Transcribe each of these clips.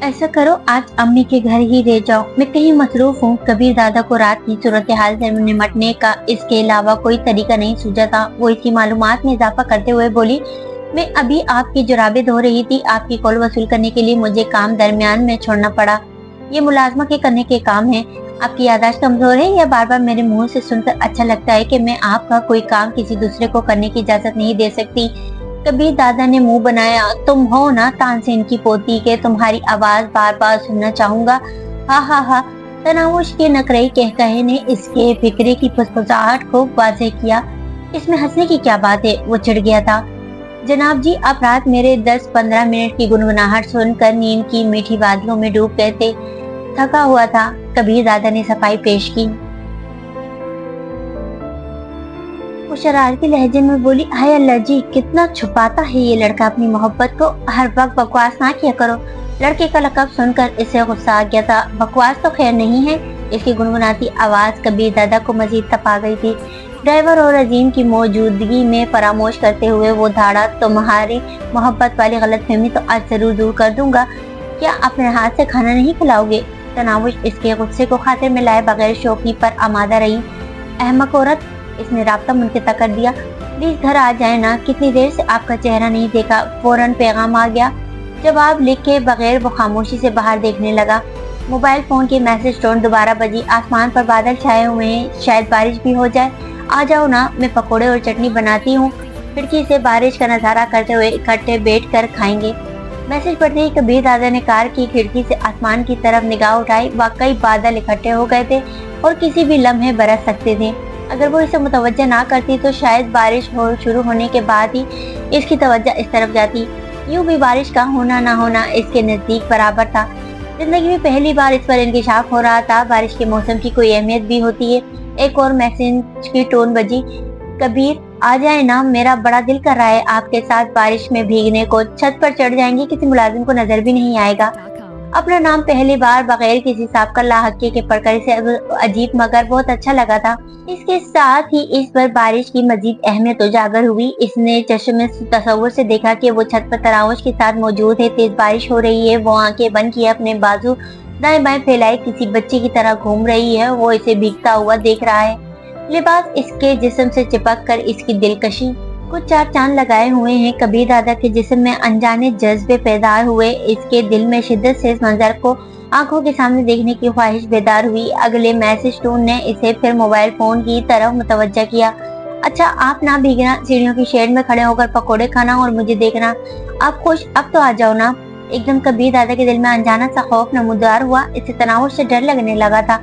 ऐसा करो, आज अम्मी के घर ही रह जाओ, मैं कहीं मसरूफ हूँ। कबीर दादा को रात की सूरत हाल से निपटने का इसके अलावा कोई तरीका नहीं सूझा था। वो इसकी मालूमात में इजाफा करते हुए बोली, मैं अभी आपकी जुराबें धो रही थी, आपकी कॉल वसूल करने के लिए मुझे काम दरमियान में छोड़ना पड़ा। ये मुलाजमा के करने के काम है। आपकी यादाश्त कमजोर है या बार बार मेरे मुंह से सुनकर अच्छा लगता है कि मैं आपका कोई काम किसी दूसरे को करने की इजाजत नहीं दे सकती। कबीर दादा ने मुंह बनाया, तुम हो ना तानसेन की पोती के तुम्हारी आवाज बार बार सुनना चाहूंगा। हा हा हा। तनावुश के नकरई कहकहे ने इसके फिक्रे की फुसफुसाहट को वाज़ेह किया। इसमें हंसने की क्या बात है, वो चिढ़ गया था। जनाब जी, आप रात मेरे 10-15 मिनट की गुनगुनाहट सुनकर नींद की मीठी वादियों में डूब गए थे। थका हुआ था। कबीर दादा ने सफाई पेश की। वो शरारती लहजे में बोली, हाय अल्लाह जी, कितना छुपाता है ये लड़का अपनी मोहब्बत को। हर वक्त बकवास ना किया करो। लड़के का लक़ब सुनकर इसे गुस्सा आ गया था। बकवास तो खैर नहीं है। इसकी गुनगुनाती आवाज कबीर दादा को मजीद तपा गई थी। ड्राइवर और अजीम की मौजूदगी में फरामोश करते हुए वो धाड़ा, तुम्हारी मोहब्बत वाली गलतफहमी तो आज जरूर दूर कर दूंगा। क्या अपने हाथ से खाना नहीं खिलाओगे? तनावुश इसके गुस्से को खातिर में लाए बगैर शौकी पर आमादा रही। अहमक औरत, इसने राब्ता मुनक़ता कर दिया। प्लीज घर आ जाए ना, कितनी देर से आपका चेहरा नहीं देखा। फौरन पैगाम आ गया। जवाब लिख के बगैर वो खामोशी से बाहर देखने लगा। मोबाइल फोन की मैसेज टोन दोबारा बजी। आसमान पर बादल छाए हुए हैं, शायद बारिश भी हो जाए। आ जाओ ना, मैं पकोड़े और चटनी बनाती हूँ। खिड़की से बारिश का नजारा करते हुए इकट्ठे बैठ कर खाएंगे। मैसेज पढ़ते ही कबीर दादा ने कार की खिड़की से आसमान की तरफ निगाह उठाई। वाकई बादल इकट्ठे हो गए थे और किसी भी लम्हे बरस सकते थे। अगर वो इसे मुतवज्जा ना करती तो शायद बारिश शुरू होने के बाद ही इसकी तवज्जो इस तरफ जाती। यूं भी बारिश का होना ना होना इसके नजदीक बराबर था। जिंदगी में पहली बार इस पर इंकिशाफ हो रहा था। बारिश के मौसम की कोई अहमियत भी होती है। एक और मैसेज की टोन बजी। कबीर, आ जाए ना, मेरा बड़ा दिल कर रहा है आपके साथ बारिश में भीगने को। छत पर चढ़ जाएंगे, किसी मुलाजिम को नजर भी नहीं आएगा। अपना नाम पहली बार बगैर किसी साबका लाहके के पढ़कर इसे अजीब मगर बहुत अच्छा लगा था। इसके साथ ही इस पर बारिश की मजीद अहमियत उजागर हुई। इसने चश्मे तसव्वुर से देखा कि वो छत पर तरावश के साथ मौजूद है। तेज बारिश हो रही है। वो आंखें बंद किए अपने बाजू दाएं बाएं फैलाए किसी बच्चे की तरह घूम रही है। वो इसे भीगता हुआ देख रहा है। लिबास इसके जिस्म से चिपक कर इसकी दिलकशी कुछ चार चांद लगाए हुए हैं। कबीर दादा के जिस्म में अनजाने जज्बे पैदा हुए। इसके दिल में शिद्दत से इस मंजर को आंखों के सामने देखने की ख्वाहिश बेदार हुई। अगले मैसेज टोन ने इसे फिर मोबाइल फोन की तरफ मुतवज्जा किया। अच्छा, आप ना भीगना, सीढ़ियों की शेड में खड़े होकर पकोड़े खाना और मुझे देखना। आप खुश, अब तो आ जाओ ना। एकदम कबीर दादा के दिल में अनजाना सा खौफ नमूदार हुआ। इससे तनाव से डर लगने लगा था।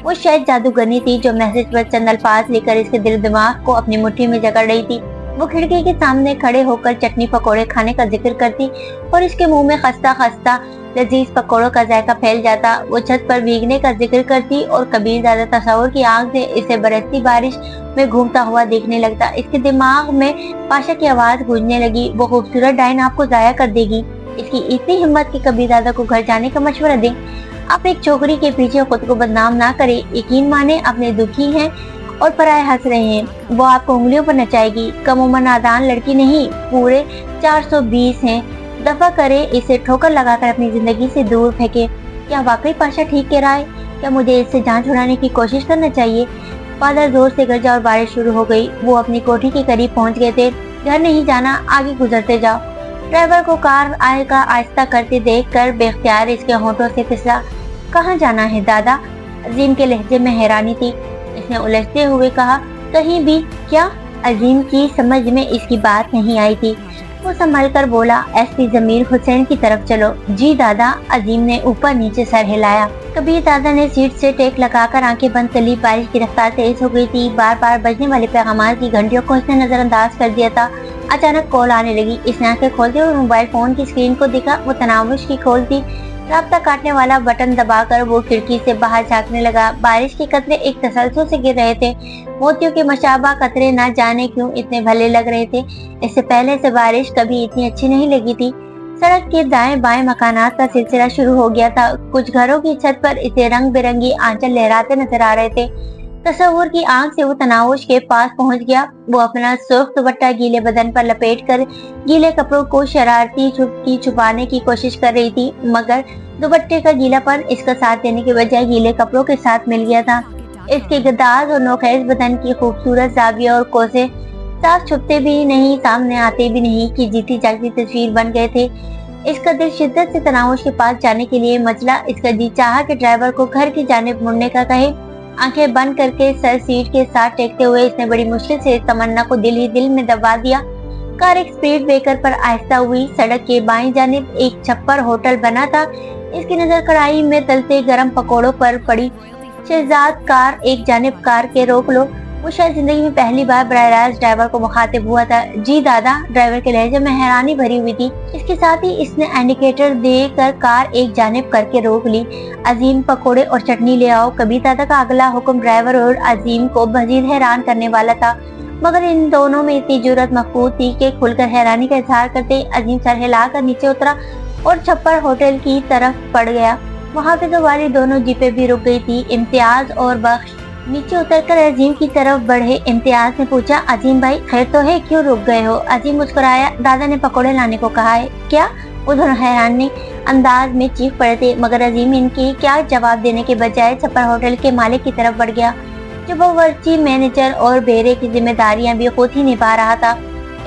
वो शायद जादूगरनी थी जो मैसेज पर चंद अल्फाज लेकर इसके दिल दिमाग को अपनी मुट्ठी में जकड़ रही थी। वो खिड़की के सामने खड़े होकर चटनी पकोड़े खाने का जिक्र करती और इसके मुंह में खस्ता खस्ता लजीज पकोड़ों का जायका फैल जाता। वो छत पर भीगने का जिक्र करती और कबीर दादा तस्वीर की आंख से इसे बरसती बारिश में घूमता हुआ देखने लगता। इसके दिमाग में पाशा की आवाज गूंजने लगी। वो खूबसूरत डायन आपको जाया कर देगी। इसकी इतनी हिम्मत कि कबीर दादा को घर जाने का मशवरा दें। आप एक छोकरी के पीछे खुद को बदनाम ना करें। यकीन माने, अपने दुखी हैं और पराए हंस रहे हैं। वो आपको उंगलियों पर नचाएगी। कम उम्र नादान लड़की नहीं, पूरे 420 हैं। दफा करे, इसे ठोकर लगाकर अपनी जिंदगी से दूर फेंके। क्या वाकई पाशा ठीक कह रहा है? क्या मुझे इससे जान छुड़ाने की कोशिश करना चाहिए? बादल जोर से गरजा और बारिश शुरू हो गई। वो अपनी कोठी के करीब पहुंच गए थे। घर नहीं जाना, आगे गुजरते जाओ। ड्राइवर को कार का आहिस्ता करते देख कर बेख्तियार इसके होंठों से फिसला। कहाँ जाना है दादा? अजीम के लहजे में हैरानी थी। इसने उलझते हुए कहा, कहीं भी। क्या? अजीम की समझ में इसकी बात नहीं आई थी। वो संभल कर बोला, एसपी जमीर हुसैन की तरफ चलो। जी दादा। अजीम ने ऊपर नीचे सर हिलाया। कबीर दादा ने सीट से टेक लगाकर आंखें बंद कर ली। बारिश की रफ्तार तेज हो गई थी। बार बार बजने वाले पैगाम की घंटियों को इसने नजरअंदाज कर दिया था। अचानक कॉल आने लगी। इसने आंखें खोलते हुए मोबाइल फोन की स्क्रीन को देखा। वो तनावुश की कॉल थी। राब्ता काटने वाला बटन दबाकर वो खिड़की से बाहर झांकने लगा। बारिश के कतरे एक तसलसल से गिर रहे थे। मोतियों के मशाबा कतरे न जाने क्यों इतने भले लग रहे थे। इससे पहले से बारिश कभी इतनी अच्छी नहीं लगी थी। सड़क के दाएं बाएं मकानात का सिलसिला शुरू हो गया था। कुछ घरों की छत पर इसे रंग बिरंगी आंचल लहराते नजर आ रहे थे। तसव्वुर की आंख से वो तनाउश के पास पहुंच गया। वो अपना सुर्ख दुपट्टा गीले बदन पर लपेटकर गीले कपड़ों को शरारती छुपाने की कोशिश कर रही थी, मगर दुपट्टे का गीलापन इसका साथ देने के बजाय गीले कपड़ों के साथ मिल गया था। इसके गद्दाज और नोखेज बदन की खूबसूरत जाविया और कोसे साफ छुपते भी नहीं, सामने आते भी नहीं कि जीती जागती तस्वीर बन गए थे। इसका दिल शिद्दत से तनाउश के पास जाने के लिए मचला। इसका जी चाहा कि ड्राइवर को घर की जानिब मुड़ने का कहे। आंखें बंद करके सर सीट के साथ टेकते हुए इसने बड़ी मुश्किल से इस तमन्ना को दिल ही दिल में दबा दिया। कार एक स्पीड ब्रेकर पर आहिस्ता हुई। सड़क के बाईं जानिब एक छप्पर होटल बना था। इसकी नजर कढ़ाई में तलते गरम पकौड़ों पर पड़ी। शहजाद, कार एक जानिब कार के रोक लो। वो शायद जिंदगी में पहली बार बराह रास्त ड्राइवर को मुखातिब हुआ था। जी दादा, ड्राइवर के लहजे में हैरानी भरी हुई थी। इसके साथ ही इसने इंडिकेटर देकर कार एक जानिब करके रोक ली। अजीम, पकोड़े और चटनी ले आओ। कबीर दादा का अगला हुक्म ड्राइवर और अजीम को मजीद हैरान करने वाला था, मगर इन दोनों में इतनी जुर्रत मफकूद थी कि खुलकर हैरानी का इजहार करते अजीम सर हिलाकर नीचे उतरा और छप्पर होटल की तरफ पड़ गया। वहाँ पे तो वाली दोनों जीपें भी रुक गई थी। इम्तियाज और बख्श नीचे उतरकर अजीम की तरफ बढ़े। इम्तियाज ने पूछा, अजीम भाई खैर तो है, क्यों रुक गए हो? अजीम मुस्कुराया, दादा ने पकौड़े लाने को कहा है। क्या? वो दोनों हैरानी अंदाज में चीख पड़े थे, मगर अजीम इनकी क्या जवाब देने के बजाय छप्पर होटल के मालिक की तरफ बढ़ गया, जो बावर्ची, मैनेजर और बेरे की जिम्मेदारियां भी खुद ही निभा रहा था।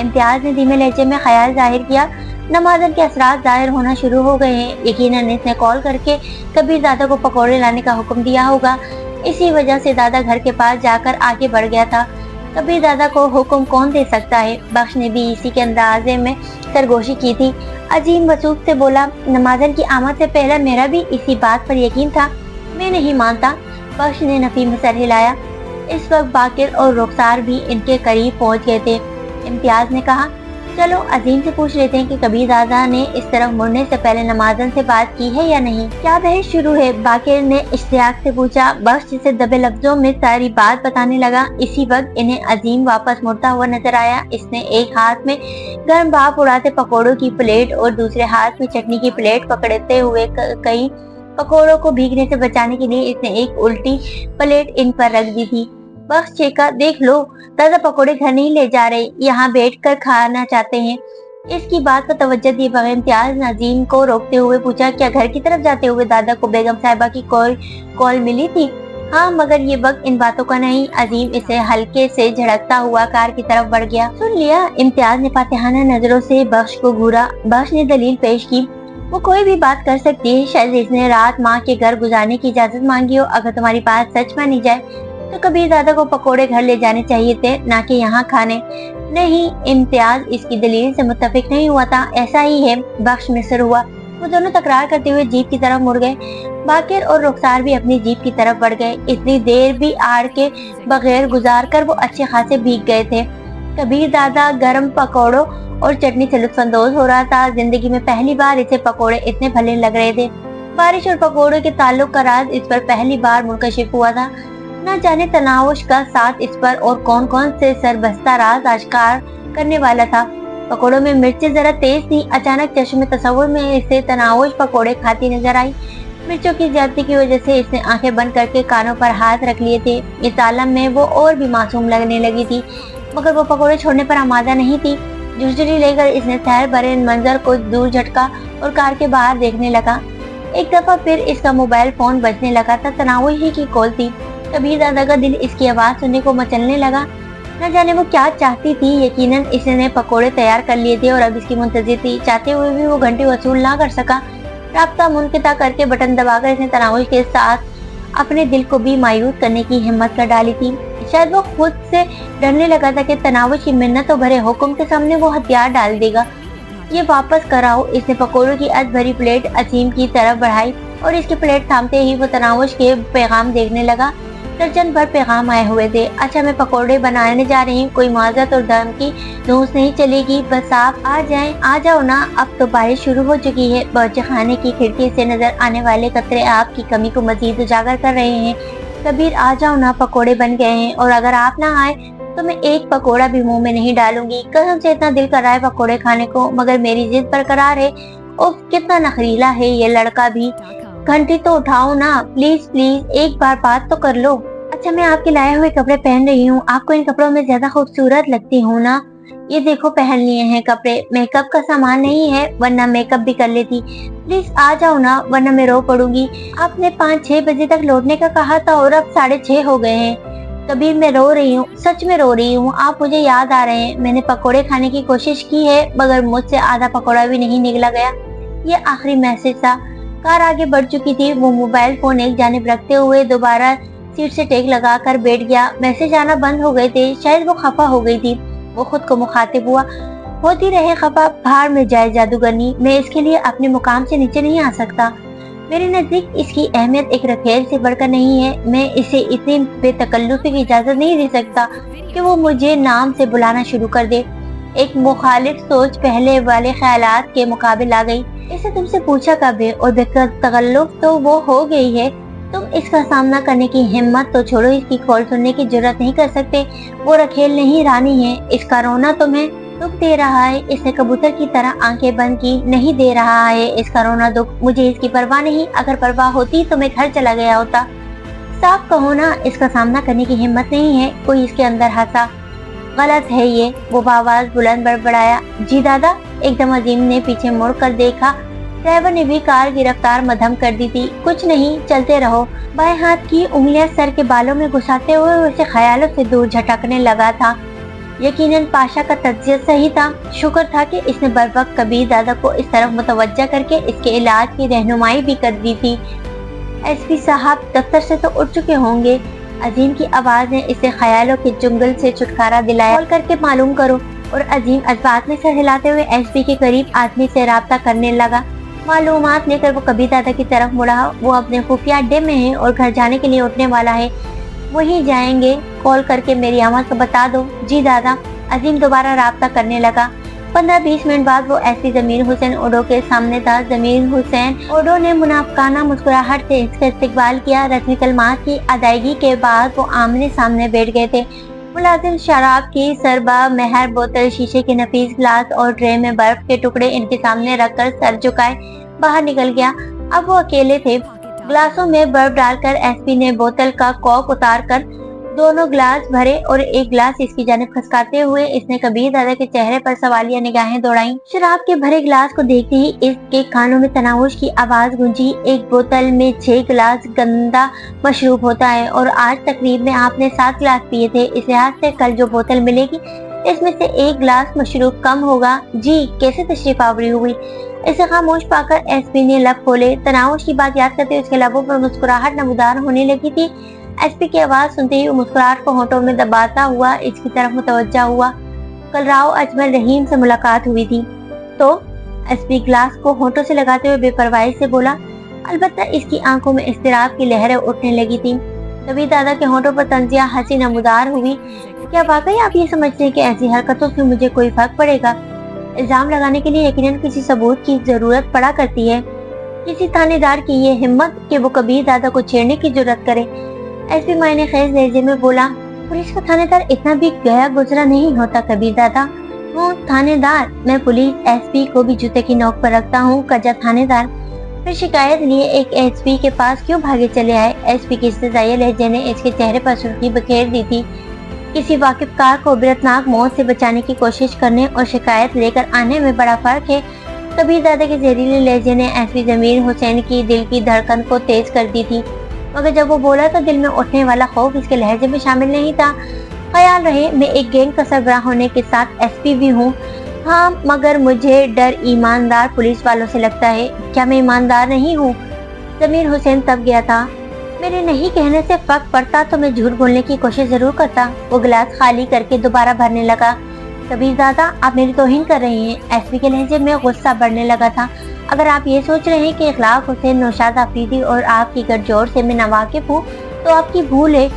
इम्तियाज ने धीमे लहजे में ख्याल जाहिर किया, नमाज़न के असरात जाहिर होना शुरू हो गए हैं। यकीनन इसने कॉल करके कबीर दादा को पकौड़े लाने का हुक्म दिया होगा। इसी वजह से दादा घर के पास जाकर आगे बढ़ गया था। कबीर दादा को हुक्म कौन दे सकता है? बख्श ने भी इसी के अंदाजे में सरगोशी की थी। अजीम वसूख से बोला, नमाज़न की आमद से पहले मेरा भी इसी बात पर यकीन था। मैं नहीं मानता। बख्श ने नफी में सर हिलाया। इस वक्त बाकिर और रुखसार भी इनके करीब पहुंच गए थे। इम्तियाज ने कहा, चलो अजीम से पूछ लेते हैं कि कबीर दादा ने इस तरफ मुड़ने से पहले नमाज़न से बात की है या नहीं। क्या बहस शुरू है? बाकिर ने इश्तियाक से पूछा। बख्श जिसे दबे लफ्जों में सारी बात बताने लगा। इसी वक्त इन्हें अजीम वापस मुड़ता हुआ नजर आया। इसने एक हाथ में गर्म भाप उड़ाते पकौड़ों की प्लेट और दूसरे हाथ में चटनी की प्लेट पकड़ते हुए कई पकौड़ों को भीगने से बचाने के लिए इसने एक उल्टी प्लेट इन पर रख दी थी। बख्श चेका, देख लो दादा पकौड़े घर नहीं ले जा रहे, यहाँ बैठकर खाना चाहते हैं। इसकी बात पर तवज्जो दिए बगैर इम्तियाज ने अजीम को रोकते हुए पूछा, क्या घर की तरफ जाते हुए दादा को बेगम साहिबा की कॉल मिली थी? हाँ, मगर ये वक्त इन बातों का नहीं। अजीम इसे हल्के से झड़कता हुआ कार की तरफ बढ़ गया। सुन लिया? इम्तियाज ने फातिहाना नजरों से बख्श को घूरा। बख्श ने दलील पेश की, वो कोई भी बात कर सकती है। शायद इसने रात माँ के घर गुजारने की इजाजत मांगी हो। अगर तुम्हारी बात सच मानी जाए तो कबीर दादा को पकोड़े घर ले जाने चाहिए थे, ना कि यहाँ खाने। नहीं, इम्तियाज इसकी दलील से मुत्तफिक नहीं हुआ था। ऐसा ही है। बख्श मिसर हुआ। वो दोनों तकरार करते हुए जीप की तरफ मुड़ गए। बाकिर और रुखसार भी अपनी जीप की तरफ बढ़ गए। इतनी देर भी आड़ के बगैर गुजार कर वो अच्छे खासे भीग गए थे। कबीर दादा गर्म पकौड़ों और चटनी से लुत्फानंदोज हो रहा था। जिंदगी में पहली बार इसे पकौड़े इतने भले लग रहे थे। बारिश और पकौड़ों के ताल्लुक का राज इस पर पहली बार मुनकशिफ हुआ था। न जाने तनाउश का साथ इस पर और कौन कौन से सरबस्ता राज आश्कार करने वाला था। पकौड़ों में मिर्चें जरा तेज थी। अचानक चश्मे तसव्वुर में इसे तनाउश पकौड़े खाती नजर आई। मिर्चों की ज्यादती की वजह से इसने आंखें बंद करके कानों पर हाथ रख लिए थे। इस आलम में वो और भी मासूम लगने लगी थी, मगर वो पकौड़े छोड़ने पर आमादा नहीं थी। झुरझुरी लेकर इसने सहर भरे मंजर को दूर झटका और कार के बाहर देखने लगा। एक दफा फिर इसका मोबाइल फोन बजने लगा था। तनाउश ही की कॉल थी। कबीर दादा का दिल इसकी आवाज सुनने को मचलने लगा। न जाने वो क्या चाहती थी। यकीनन इसने पकोड़े तैयार कर लिए थे और अब इसकी मुंतजिर थी। चाहते हुए भी वो घंटे वसूल ना कर सका। राब्ता मुनक़िता करके बटन दबाकर इसने तनाउश के साथ अपने दिल को भी मायूस करने की हिम्मत कर डाली थी। शायद वो खुद से डरने लगा था कि तनाउश की मिन्नतों भरे हुक्म के सामने वो हथियार डाल देगा। ये वापस कराओ। इसने पकोड़ों की अध भरी प्लेट अजीम की तरफ बढ़ाई और इसकी प्लेट थामते ही वो तनाउश के पैगाम देखने लगा। दर्जन भर पैगाम आए हुए थे। अच्छा, मैं पकोड़े बनाने जा रही हूँ, कोई माजरत और दम की धूस नहीं चलेगी, बस आप आ जाएं। आ जाओ ना, अब तो बारिश शुरू हो चुकी है। बावर्ची खाने की खिड़की से नजर आने वाले कतरे आपकी कमी को मजीद उजागर कर रहे हैं। कबीर आ जाओ ना, पकोड़े बन गए हैं और अगर आप ना आए तो मैं एक पकोड़ा भी मुंह में नहीं डालूंगी। कसम से इतना दिल कर रहा है पकोड़े खाने को, मगर मेरी जिद बरकरार है। उफ, कितना नखरीला है ये लड़का भी। घंटी तो उठाओ ना, प्लीज प्लीज, एक बार बात तो कर लो। अच्छा, मैं आपके लाए हुए कपड़े पहन रही हूँ, आपको इन कपड़ों में ज्यादा खूबसूरत लगती हूँ ना? ये देखो, पहन लिए हैं कपड़े, मेकअप का सामान नहीं है वरना मेकअप भी कर लेती। प्लीज आ जाओ ना, वरना मैं रो पड़ूंगी। आपने 5-6 बजे तक लौटने का कहा था और अब 6:30 हो गए हैं। कबीर, मैं रो रही हूँ, सच में रो रही हूँ, आप मुझे याद आ रहे हैं। मैंने पकोड़े खाने की कोशिश की है मगर मुझसे आधा पकोड़ा भी नहीं निकला गया। ये आखिरी मैसेज था। कार आगे बढ़ चुकी थी। वो मोबाइल फोन एक जानिब रखते हुए दोबारा सीट से टेक लगाकर बैठ गया। मैसेज आना बंद हो गए थे, शायद वो खफा हो गई थी। वो खुद को मुखातिब हुआ, होती रहे खफा, भाड़ में जाए जादूगरनी, मैं इसके लिए अपने मुकाम से नीचे नहीं आ सकता। मेरे नजदीक इसकी अहमियत एक रखेल से बढ़कर नहीं है। मैं इसे इतनी बेतकल्लुफी की इजाजत नहीं दे सकता कि वो मुझे नाम से बुलाना शुरू कर दे। एक मुखालिफ सोच पहले वाले ख्यालात के मुकाबिल आ गई। इसे तुमसे पूछा कब है, और बेतकल्लुफ तो वो हो गई है। तुम इसका सामना करने की हिम्मत तो छोड़ो, इसकी कॉल सुनने की जरूरत नहीं कर सकते। वो रखेल नहीं, रानी है। इसका रोना तुम्हें दुख दे रहा है। इसने कबूतर की तरह आंखें बंद की, नहीं दे रहा है इसका रोना दुख। मुझे इसकी परवाह नहीं, अगर परवाह होती तो मैं घर चला गया होता। साफ कहो ना, इसका सामना करने की हिम्मत नहीं है। कोई इसके अंदर हंसा। गलत है ये, वो आवाज बुलंद बड़बड़ाया। जी दादा। एकदम अजीम ने पीछे मुड़ कर देखा। ड्राइवर ने भी कार की रफ्तार मध्यम कर दी थी। कुछ नहीं, चलते रहो। बाएं हाथ की उंगलियां सर के बालों में घुसाते हुए उसे ख्यालों से दूर झटकने लगा था। यकीनन पाशा का तज्जिया सही था। शुक्र था कि इसने बरवक्त कबीर दादा को इस तरफ मुतवज्जा करके इसके इलाज की रहनुमाई भी कर दी थी। एसपी साहब दफ्तर से तो उठ चुके होंगे। अजीम की आवाज ने इसे ख्यालों के जुंगल से छुटकारा दिलाया। कॉल करके मालूम करो। और अजीम जज्बात में सर हिलाते हुए एसपी के करीब आदमी से राब्ता करने लगा। मालूमात लेकर वो कबीर दादा की तरफ मुड़ा। वो अपने खुफिया अड्डे में है और घर जाने के लिए उठने वाला है। वहीं जाएंगे, कॉल करके मेरी आमद को बता दो। जी दादा। अजीम दोबारा राब्ता करने लगा। 15-20 मिनट बाद वो एसपी जमीर हुसैन ओडो के सामने था। जमीर हुसैन ओडो ने मुनाफकाना मुस्कुराहट से इसका इस्तकबाल किया। रस्मी कलमात की अदायगी के बाद वो आमने सामने बैठ गए थे। मुलाजिम शराब की सरबा मेहर बोतल, शीशे के नफीस गिलास और ट्रे में बर्फ के टुकड़े इनके सामने रखकर सर झुकाए बाहर निकल गया। अब वो अकेले थे। गिलासों में बर्फ डालकर एसपी ने बोतल का कॉक उतार कर दोनों गिलास भरे और एक गिलास इसकी जानिब खसकाते हुए इसने कबीर दादा के चेहरे पर सवालिया निगाहें दौड़ाई। शराब के भरे गिलास को देखते ही इसके कानों में तनाउश की आवाज गूंजी। एक बोतल में 6 गिलास गंदा मशरूब होता है और आज तकरीब में आपने 7 गिलास पिए थे। इस लिहाज से कल जो बोतल मिलेगी इसमें से 1 गिलास मशरूब कम होगा। जी, कैसे तशरीफ आवरी हुई। इसे खामोश पाकर एसपी ने लब खोले। तनाउश की बात याद करते उसके लबों पर मुस्कुराहट नमूदार होने लगी थी। एसपी की आवाज सुनते ही मुस्कुराहट को होठों में दबाता हुआ इसकी तरफ मुतवज्जा हुआ। कल राव अजमल रहीम से मुलाकात हुई थी। तो एसपी ग्लास को होठों से लगाते हुए बेपरवाही से बोला। अलबत्ता इसकी आंखों में इस्तिराब की लहरें उठने लगी थी। कबीर दादा के होठों पर तंजिया हंसी नमूदार हुई। क्या वाकई आप ये समझते हैं कि ऐसी हरकतों से मुझे कोई फर्क पड़ेगा? इल्जाम लगाने के लिए यकीनन किसी सबूत की जरूरत पड़ा करती है। किसी थानेदार की ये हिम्मत कि वो कबीर दादा को छेड़ने की जरूरत करे। एसपी मायने खेज लहजे में बोला। पुलिस का थानेदार इतना भी गया गुजरा नहीं होता कबीर दादा। वो थानेदार, मैं पुलिस एसपी को भी जूते की नोक पर रखता हूँ। कजा थानेदार फिर शिकायत लिए एक एसपी के पास क्यों भागे चले आए? एसपी की इस्तेज़ाई लहजे ने इसके चेहरे पर सुर्खी बखेर दी थी। किसी वाकिफकार को बिरतनाक मौत से बचाने की कोशिश करने और शिकायत लेकर आने में बड़ा फर्क है। कबीर दादा के जहरीले लहजे ने एसपी जमीर हुसैन की दिल की धड़कन को तेज कर दी थी, मगर जब वो बोला तो दिल में उठने वाला खौफ इसके लहजे में शामिल नहीं था। ख्याल रहे, मैं एक गैंग का सरबराह होने के साथ एसपी भी हूँ। हाँ, मगर मुझे डर ईमानदार पुलिस वालों से लगता है। क्या मैं ईमानदार नहीं हूँ? जमीर हुसैन तब गया था। मेरे नहीं कहने से फर्क पड़ता तो मैं झूठ बोलने की कोशिश जरूर करता। वो गिलास खाली करके दोबारा भरने लगा। कबीर दादा, आप मेरी तौहीन कर रही हैं। एसपी के लहजे में गुस्सा बढ़ने लगा था। अगर आप ये सोच रहे हैं कि इखलाक हुसैन, नौशाद आफरीदी और आपकी गठजोड़ से मैं नावाकिफ हूँ तो आपकी भूल है।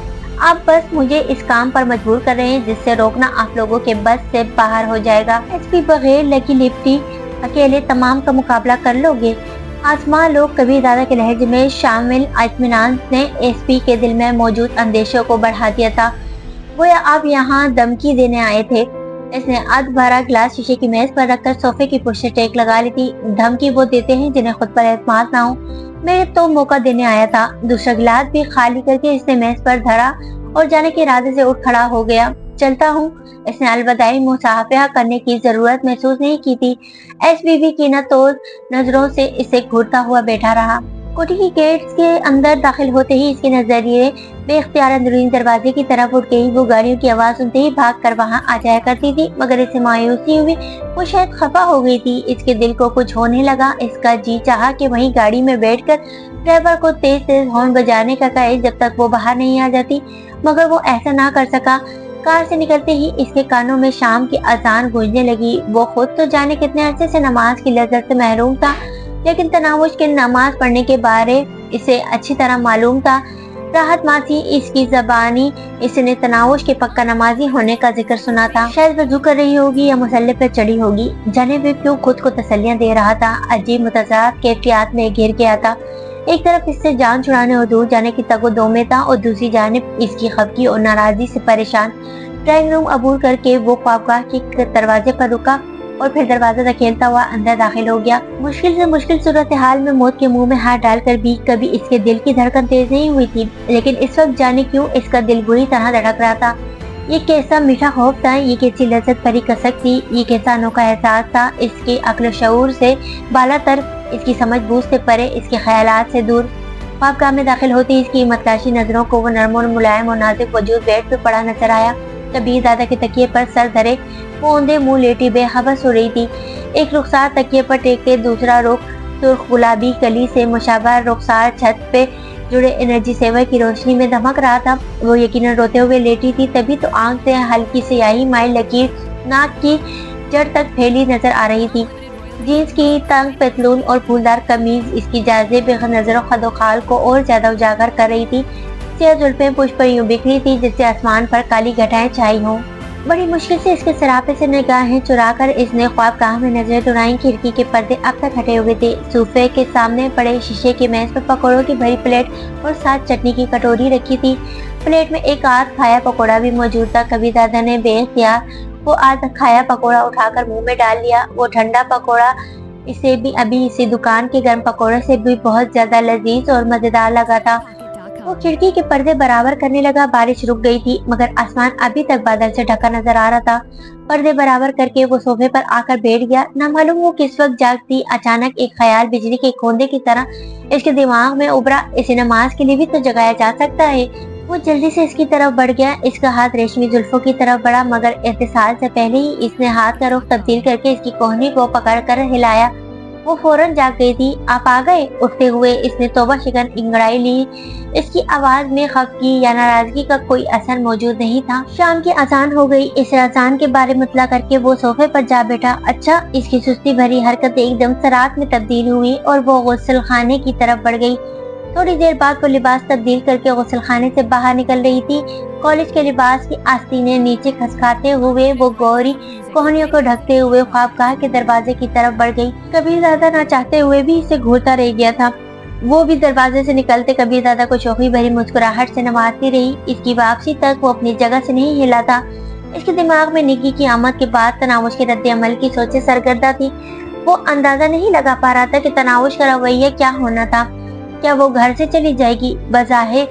आप बस मुझे इस काम पर मजबूर कर रहे हैं जिससे रोकना आप लोगों के बस से बाहर हो जाएगा। एसपी बगैर लगी लिपटी अकेले तमाम का मुकाबला कर लोगे? आसमां लोग कबीर दादा के लहजे में शामिल इत्मीनान ने एसपी के दिल में मौजूद अंदेशों को बढ़ा दिया था। गोया आप यहाँ धमकी देने आए थे। اس نے آدھ بھرا گلاس شیشے کی میز پر رکھ کر صوفے کی پشت ٹیک لگا لی تھی۔ دھمکی وہ دیتے ہیں جنہیں خود پر اعتماد نہ ہو، میں تو موقع دینے آیا تھا۔ دوسرا گلاس بھی خالی کر کے اس نے میز پر دھرا اور جانے کے ارادے سے اٹھ کھڑا ہو گیا۔ چلتا ہوں۔ اس نے الوداعی مصافحہ کرنے کی ضرورت محسوس نہیں کی تھی۔ ایس بی بی کینہ توز نظروں سے اسے گھورتا ہوا بیٹھا رہا۔ کوٹھی کی گیٹ کے اندر داخل ہوتے ہی اس کے نظریے بے اختیار اندرونی دروازے کی طرف اٹھ گئی۔ وہ گاڑیوں کی آواز سنتے ہی بھاگ کر وہاں آ جایا کرتی تھی، مگر اسے مایوسی ہوئی۔ وہ شاید خفا ہو گئی تھی۔ اس کے دل کو کچھ ہونے لگا۔ اس کا جی چاہا کہ وہیں گاڑی میں بیٹھ کر ڈرائیور کو تیز تیز ہارن بجانے کا کہے جب تک وہ باہر نہیں آ جاتی، مگر وہ ایسا نہ کر سکا۔ کار سے نکلتے ہی اس کے کانوں میں شام کی اذان گونجنے لگی۔ وہ خود تو جانے کتنے عرصے سے نماز کی لذت سے محروم تھا، لیکن تناوش کے نماز پڑھنے کے بارے اسے اچھی طرح معلوم تھا۔ راحت ماسی اس کی زبانی اس نے تناوش کے پکا نمازی ہونے کا ذکر سنا تھا۔ شاید وضو کر رہی ہوگی یا مصلی پر چڑھی ہوگی، جانے بھی کیوں خود کو تسلیاں دے رہا تھا۔ عجیب متضاد کیفیات میں گھر گیا تھا۔ ایک طرف اس سے جان چھڑانے اور دور جانے کی تگ و دو میں تھا، اور دوسری جانب اس کی خفگی اور ناراضی سے پریشان۔ ڈرائنگ روم عبور کر کے وہ خوابگاہ کے دروازے پر رکا اور پھر دروازہ دھکیلتا ہوا اندر داخل ہو گیا۔ مشکل سے مشکل صورتحال میں موت کے منہ میں ہاتھ ڈال کر بھی کبھی اس کے دل کی دھڑکن تیز نہیں ہوئی تھی، لیکن اس وقت جانے کیوں اس کا دل بری طرح دھڑک رہا تھا۔ یہ کیسا میٹھا خوف تھا، یہ کیسی لذت بھری کسک تھی، یہ کیسا انوکھا احساس تھا، اس کے عقل و شعور سے بالا تر، اس کی سمجھ بوجھ سے پرے، اس کے خیالات سے دور۔ خوابگاہ میں داخل ہوتی اس کی متلاشی نظروں کو وہ نرم اور ملائم اور نازک وجود بیڈ پہ پڑا نظر آیا۔ کبیر دادا کے تکیے پر سر دھرے وہ اوندے منہ لیٹی بے حوص ہو رہی تھی۔ ایک رخسار تکیے پر ٹیک دوسرا رخ سرخ گلابی کلی سے مشابہ رخسار چھت پہ جڑے انرجی سیور کی روشنی میں دمک رہا تھا۔ وہ یقیناً روتے ہوئے لیٹی تھی، تبھی تو آنکھ سے ہلکی سیاہی مائل لکیر ناک کی جڑ تک پھیلی نظر آ رہی تھی۔ جینس کی تنگ پتلون اور پھولدار قمیض اس کی جاذب نظر و خد و خال کو اور زیادہ اجاگر کر رہی تھی۔ سیاہ زلفیں پشت پر یوں بکھری تھی جیسے آسمان پر کالی گھٹائیں چھائی ہوں۔ بڑی مشکل سے اس کے سراپے سے نگاہیں چرا کر اس نے خوابگاہ میں نظریں دوڑائیں۔ کھڑکی کے پردے اب تک ہٹے ہوئے تھے۔ صوفے کے سامنے پڑے شیشے کی میز پر پکوڑوں کی بھری پلیٹ اور ساتھ چٹنی کی کٹوری رکھی تھی۔ پلیٹ میں ایک آدھ کھایا پکوڑا بھی موجود تھا۔ کبیر دادا نے بے اختیار وہ آدھ کھایا پکوڑا اٹھا کر منہ میں ڈال لیا۔ وہ ٹھنڈا پکوڑا اسے بھی ابھی اسی دکان کے گرم پکوڑے سے بھی بہت زیادہ لذیذ اور مزیدار لگا تھا۔ وہ کھڑکی کے پردے برابر کرنے لگا۔ بارش رک گئی تھی، مگر آسمان ابھی تک بادل سے ڈھکا نظر آ رہا تھا۔ پردے برابر کر کے وہ صوفے پر آ کر بیٹھ گیا۔ نہ معلوم وہ کس وقت جاگتی اچانک ایک خیال بجلی کے کھوندے کی طرح اس کے دماغ میں ابھرا، اسے نماز کے لیے بھی تو جگایا جا سکتا ہے۔ وہ جلدی سے اس کی طرف بڑھ گیا۔ اس کا ہاتھ ریشمی زلفوں کی طرف بڑھا، مگر اتصال سے پہلے ہی اس نے ہاتھ کا رخ تبدیل کر کے اس کی کوہنی کو پکڑ کر ہلایا۔ وہ فوراً جاگ گئی تھی۔ آپ آ گئے؟ اٹھتے ہوئے اس نے توبہ شکن انگڑائی لی۔ اس کی آواز میں خفگی یا ناراضگی کا کوئی اثر موجود نہیں تھا۔ شام کی اذان ہو گئی۔ اس اذان کے بارے مطلع کر کے وہ صوفے پر جا بیٹھا۔ اچھا، اس کی سستی بھری حرکت ایک دم سرعت میں تبدیل ہوئی اور وہ غسل خانے کی طرف بڑھ گئی۔ تھوڑی دیر بعد وہ لباس تبدیل کر کے غسل خانے سے باہر نکل رہی تھی۔ کالج کے لباس کی آستینیں نیچے کھسکاتے ہوئے وہ گوری کوہنیوں کو ڈھکتے ہوئے خوابگاہ کے دروازے کی طرف بڑھ گئی۔ کبیر دادا نہ چاہتے ہوئے بھی اسے گھورتا رہ گیا تھا۔ وہ بھی دروازے سے نکلتے کبیر دادا کو شوخی بھری مسکراہٹ سے نوازتی رہی۔ اس کی واپسی تک وہ اپنی جگہ سے نہیں ہلا تھا۔ اس کے دماغ میں نکی کی آمد کے بعد تناوش کے رد عمل کی سوچیں سرگردہ تھی۔ وہ اندازہ نہیں لگا پا رہا تھا کہ تناوش کا رویہ کیا ہونا تھا۔ کیا وہ گھر سے چلی جائے گی؟ بظاہر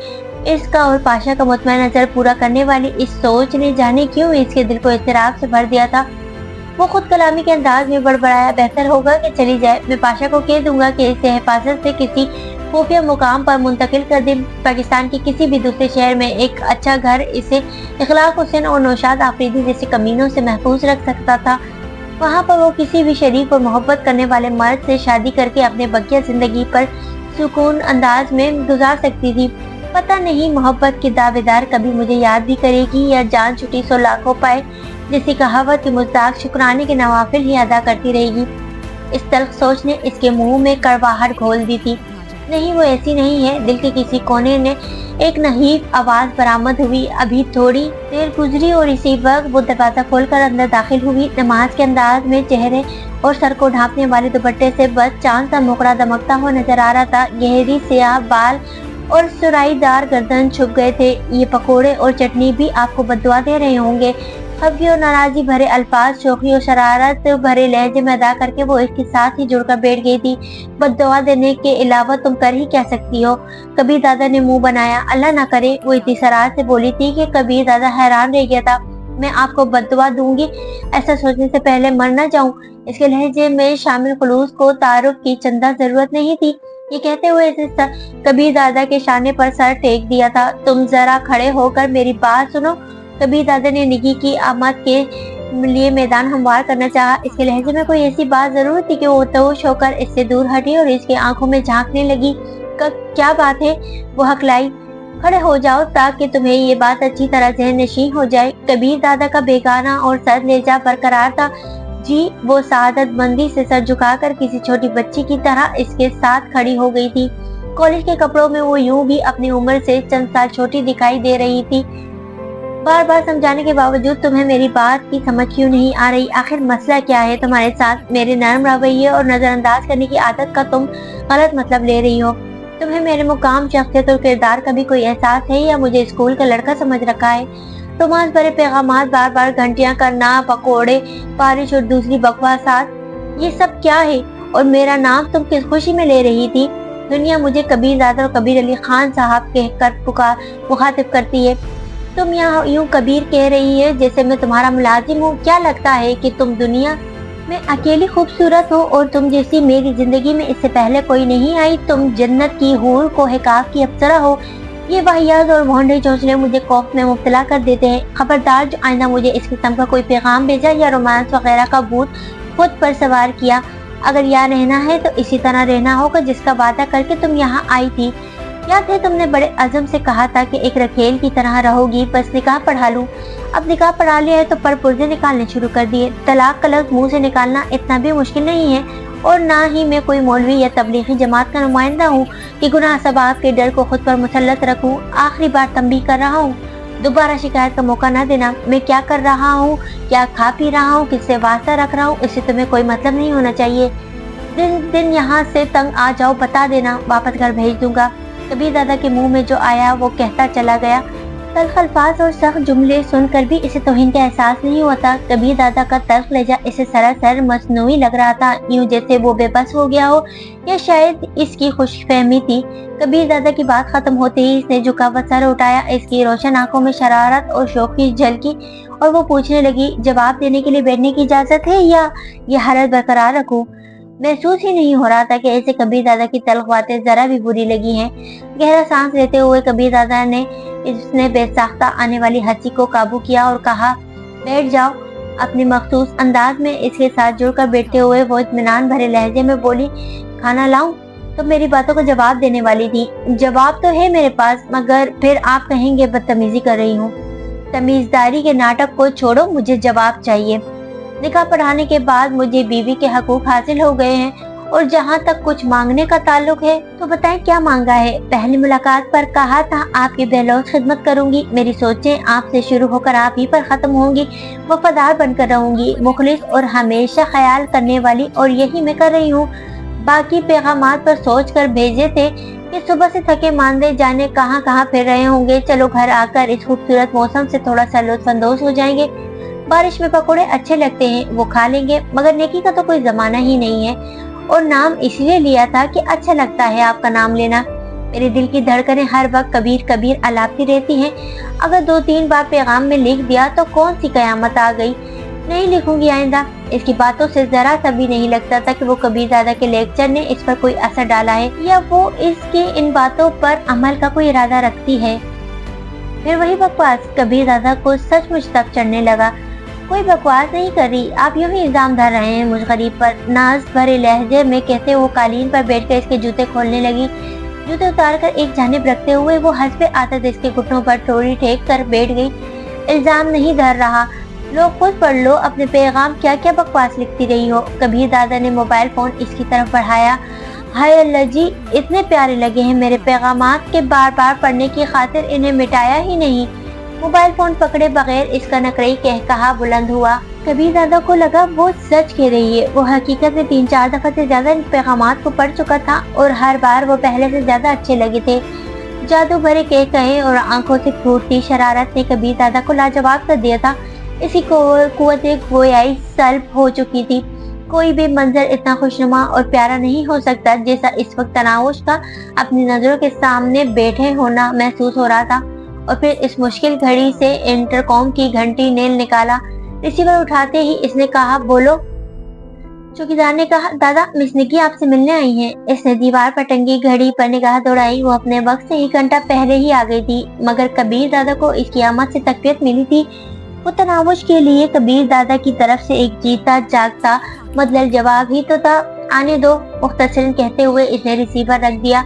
اس کا اور پاشا کا مطمئن نظر پورا کرنے والی اس سوچ نے جانے کیوں اس کے دل کو اضطراب سے بھر دیا تھا۔ وہ خود کلامی کے انداز میں بڑبڑایا، بہتر ہوگا کہ چلی جائے۔ میں پاشا کو کہہ دوں گا کہ اسے حفاظت سے کسی خفیہ مقام پر منتقل کر دے۔ پاکستان کے کسی بھی دوسرے شہر میں ایک اچھا گھر اسے اخلاق حسین اور نوشاد آفریدی جیسے کمینوں سے محفوظ رکھ سکتا تھا۔ وہاں پر وہ کسی بھی شریف اور محبت کرنے والے مرد سے شادی کر کے اپنے بقیہ زندگی پر سکون انداز میں گزار سکتی تھی۔ پتہ نہیں محبت کی دعوے دار کبھی مجھے یاد بھی کرے گی یا جان چھٹی سو لاکھوں پائے جیسی کہاوت کی مصداق شکرانے کے نوافل ہی ادا کرتی رہے گی۔ اس تلخ سوچ نے اس کے منہ میں کڑواہٹ گھول دی تھی۔ نہیں، وہ ایسی نہیں ہے۔ دل کے کسی کونے نے ایک نحیف آواز برآمد ہوئی۔ ابھی تھوڑی دیر گزری اور اسی وقت وہ دروازہ کھول کر اندر داخل ہوئی۔ نماز کے انداز میں چہرے اور سر کو ڈھانپنے والے دوپٹے سے بس چاند سا مکڑا دمکتا ہوا نظر آ رہا تھا۔ گہری سیاہ بال اور سرائی دار گردن چھپ گئے تھے۔ یہ پکوڑے اور چٹنی بھی آپ کو بددعا دے رہے ہوں گے۔ खफगी और नाराजगी भरे अल्फाज शोखी और शरारत भरे लहजे में अदा करके वो इसके साथ ही जुड़कर बैठ गई थी। बद्दुआ देने के अलावा तुम कर ही क्या सकती हो? कबीर दादा ने मुंह बनाया। अल्लाह ना करे, वो इतनी शरारत से बोली थी कि कबीर दादा हैरान रह गया था। मैं आपको बद्दुआ दूंगी? ऐसा सोचने से पहले मर न जाऊं। इसके लहजे में शामिल खुलूस को तारुफ की चंदा जरूरत नहीं थी। ये कहते हुए कबीर दादा के शाने पर सर टेक दिया था। तुम जरा खड़े होकर मेरी बात सुनो। कबीर दादा ने निकी की आमद के लिए मैदान हमवार करना चाहा। इसके लहजे में कोई ऐसी बात जरूर थी कि वो तोश होकर इससे दूर हटी और इसके आंखों में झांकने लगी। क्या बात है? वो हकलाई। खड़े हो जाओ ताकि तुम्हें ये बात अच्छी तरह जहन नशीं हो जाए। कबीर दादा का बेगाना और सर लहजा बरकरार था। जी, वो सादत बंदी से सर झुकाकर किसी छोटी बच्ची की तरह इसके साथ खड़ी हो गई थी। कॉलेज के कपड़ों में वो यूं भी अपनी उम्र से चंद साल छोटी दिखाई दे रही थी। बार बार समझाने के बावजूद तुम्हें मेरी बात की समझ क्यों नहीं आ रही? आखिर मसला क्या है तुम्हारे साथ? मेरे नरम रवैये और नजरअंदाज करने की आदत का तुम गलत मतलब ले रही हो। तुम्हें मेरे मुकाम, शख्सियत और किरदार का भी कोई एहसास है या मुझे स्कूल का लड़का समझ रखा है? रोमांस भरे पैगामात, बार बार घंटियां करना, पकोड़े, बारिश और दूसरी बकवासात, ये सब क्या है? और मेरा नाम तुम किस खुशी में ले रही थी? दुनिया मुझे कबीर दादा और कबीर अली खान साहब कहकर मुखातिब करती है। तुम यहाँ यूं कबीर कह रही है जैसे मैं तुम्हारा मुलाजिम हूँ। क्या लगता है कि तुम दुनिया में अकेली खूबसूरत हो और तुम जैसी मेरी जिंदगी में इससे पहले कोई नहीं आई? तुम जन्नत की हूर को हिकाफ की अप्सरा हो। ये वाहियात और भोंडे चौंचले मुझे खौफ में मुब्तला कर देते हैं। खबरदार, जो आइंदा मुझे इस किस्म का कोई पैगाम भेजा या रोमांस वगैरह का भूत खुद पर सवार किया, अगर यहाँ रहना है तो इसी तरह रहना होगा जिसका वादा करके तुम यहाँ आई थी। याद है तुमने बड़े अज़म से कहा था कि एक रखेल की तरह रहोगी। बस निकाह पढ़ा लूं। अब निकाह पढ़ा लिया है तो पर पुर्जे निकालने शुरू कर दिए। तलाक का लफ्ज़ मुंह से निकालना इतना भी मुश्किल नहीं है और ना ही मैं कोई मौलवी या तबलीगी जमात का नुमाइंदा हूँ कि गुनाह सबाब के डर को खुद पर मुसल्लत रखूँ। आखिरी बार तंबीह कर रहा हूँ, दोबारा शिकायत का मौका न देना। मैं क्या कर रहा हूँ, क्या खा पी रहा हूँ, किससे वास्ता रख रहा हूँ, इससे तुम्हें कोई मतलब नहीं होना चाहिए। दिन यहाँ से तंग आ जाओ बता देना, वापस घर भेज दूंगा। कबीर दादा के मुंह में जो आया वो कहता चला गया। तल्ख अल्फाज और सख्त जुमले सुनकर भी इसे तौहीन का एहसास नहीं होता। कबीर दादा का तल्ख लहजा इसे सरासर मसनूई लग रहा था, यूं जैसे वो बेबस हो गया हो या शायद इसकी खुशफहमी थी। कबीर दादा की बात खत्म होते ही इसने झुका हुआ सर उठाया। इसकी रोशन आंखों में शरारत और शौकी झलकी और वो पूछने लगी, जवाब देने के लिए बैठने की इजाजत है या ये हालत बरकरार रखूं? महसूस ही नहीं हो रहा था कि ऐसे कबीर दादा की तल्ख बातें जरा भी बुरी लगी हैं। गहरा सांस लेते हुए कबीर दादा ने इसने बेसाख्ता आने वाली हंसी को काबू किया और कहा, बैठ जाओ। अपने मखसूस अंदाज में इसके साथ जुड़कर बैठते हुए वो इत्मीनान भरे लहजे में बोली, खाना लाऊं? तो मेरी बातों का जवाब देने वाली थी। जवाब तो है मेरे पास, मगर फिर आप कहेंगे बदतमीजी कर रही हूँ। तमीजदारी के नाटक को छोड़ो, मुझे जवाब चाहिए। निकाह पढ़ाने के बाद मुझे बीवी के हकूक हासिल हो गए हैं और जहाँ तक कुछ मांगने का ताल्लुक है तो बताएं क्या मांगा है? पहली मुलाकात पर कहा था आपकी बेलौस खिदमत करूंगी। मेरी सोचें आपसे शुरू होकर आप ही पर खत्म होंगी। वफादार बनकर रहूंगी, मुखलिस और हमेशा ख्याल करने वाली, और यही मैं कर रही हूँ। बाकी पैगामात पर सोच कर भेजे थे कि सुबह से थके मांदे जाने कहाँ कहाँ फिर रहे होंगे। चलो घर आकर इस खूबसूरत मौसम से थोड़ा सा लुत्फानंदोज हो जाएंगे। बारिश में पकोड़े अच्छे लगते हैं, वो खा लेंगे। मगर नेकी का तो कोई जमाना ही नहीं है और नाम इसलिए लिया था कि अच्छा लगता है आपका नाम लेना। मेरे दिल की धड़कनें हर वक्त कबीर कबीर अलापती रहती हैं। अगर 2-3 बार पैगाम में लिख दिया तो कौन सी कयामत आ गई? नहीं लिखूंगी आइंदा। इसकी बातों से जरा सा भी नहीं लगता था कि वो कबीर दादा के लेक्चर ने इस पर कोई असर डाला है या वो इसके इन बातों पर अमल का कोई इरादा रखती है। फिर वही बकवास कबीर दादा को सचमुच तक चढ़ने लगा। कोई बकवास नहीं कर रही, आप यूं ही इल्जाम धर रहे हैं मुझ गरीब पर। नाज भरे लहजे में कहते वो कालीन पर बैठकर इसके जूते खोलने लगी। जूते उतारकर एक जानिब रखते हुए वो हंसते आदत इसके घुटनों पर थोड़ी टेक कर बैठ गई। इल्जाम नहीं धर रहा, लो खुद पढ़ लो अपने पैगाम, क्या क्या बकवास लिखती रही हो। कबीर दादा ने मोबाइल फोन इसकी तरफ बढ़ाया। हाय अल्लाह जी, इतने प्यारे लगे हैं मेरे पैगामात के बार बार पढ़ने की खातिर इन्हें मिटाया ही नहीं। मोबाइल फोन पकड़े बगैर इसका नकरई कहा बुलंद हुआ। कबीर दादा को लगा वो सच कह रही है। वो हकीकत में 3-4 दफा से ज्यादा इन पैगामात को पढ़ चुका था और हर बार वो पहले से ज्यादा अच्छे लगे थे। जादू भरे कहे और आंखों से फूटती शरारत ने कबीर दादा को लाजवाब कर दिया था। इसी कुव्वत गोयाई सल्ब हो चुकी थी। कोई भी मंजर इतना खुशनुमा और प्यारा नहीं हो सकता जैसा इस वक्त तनावुश का अपनी नजरों के सामने बैठे होना महसूस हो रहा था। और फिर इस मुश्किल घड़ी से इंटरकॉम की घंटी ने निकाला। रिसीवर उठाते ही इसने कहा, बोलो। चौकीदार ने कहा, दादा मिस निकी आपसे मिलने आई हैं। इसने दीवार पर टंगी घड़ी पर निगाह दौड़ाई। वो अपने वक्त से 1 घंटा पहले ही आ गई थी, मगर कबीर दादा को इसकी आमद से तकबीयत मिली थी। वो तनावुश के लिए कबीर दादा की तरफ से एक जीता जागता मतलब जवाब ही तो था। आने दो, मुख्तसरन कहते हुए इसने रिसीवर रख दिया।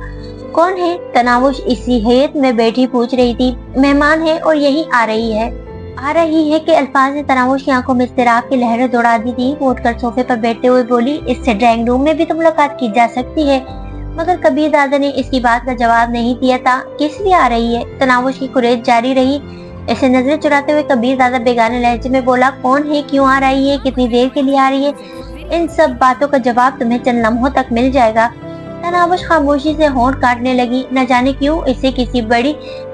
कौन है? तनावुश इसी हैत में बैठी पूछ रही थी। मेहमान है और यही आ रही है कि अल्फाज ने तनावुश की आंखों में इस्तिराब की लहरें दौड़ा दी थी। वो उठकर सोफे पर बैठते हुए बोली, इससे ड्राइंग रूम में भी तो मुलाकात की जा सकती है। मगर कबीर दादा ने इसकी बात का जवाब नहीं दिया था। किस लिए आ रही है? तनावुश की कुरेद जारी रही। ऐसे नजरें चुराते हुए कबीर दादा बेगाने लहजे में बोला, कौन है, क्यों आ रही है, कितनी देर के लिए आ रही है? इन सब बातों का जवाब तुम्हें चंद लम्हों तक मिल जाएगा। तनावुश खामोशी से होंठ काटने लगी। न जाने क्यों इसे किसी बड़ी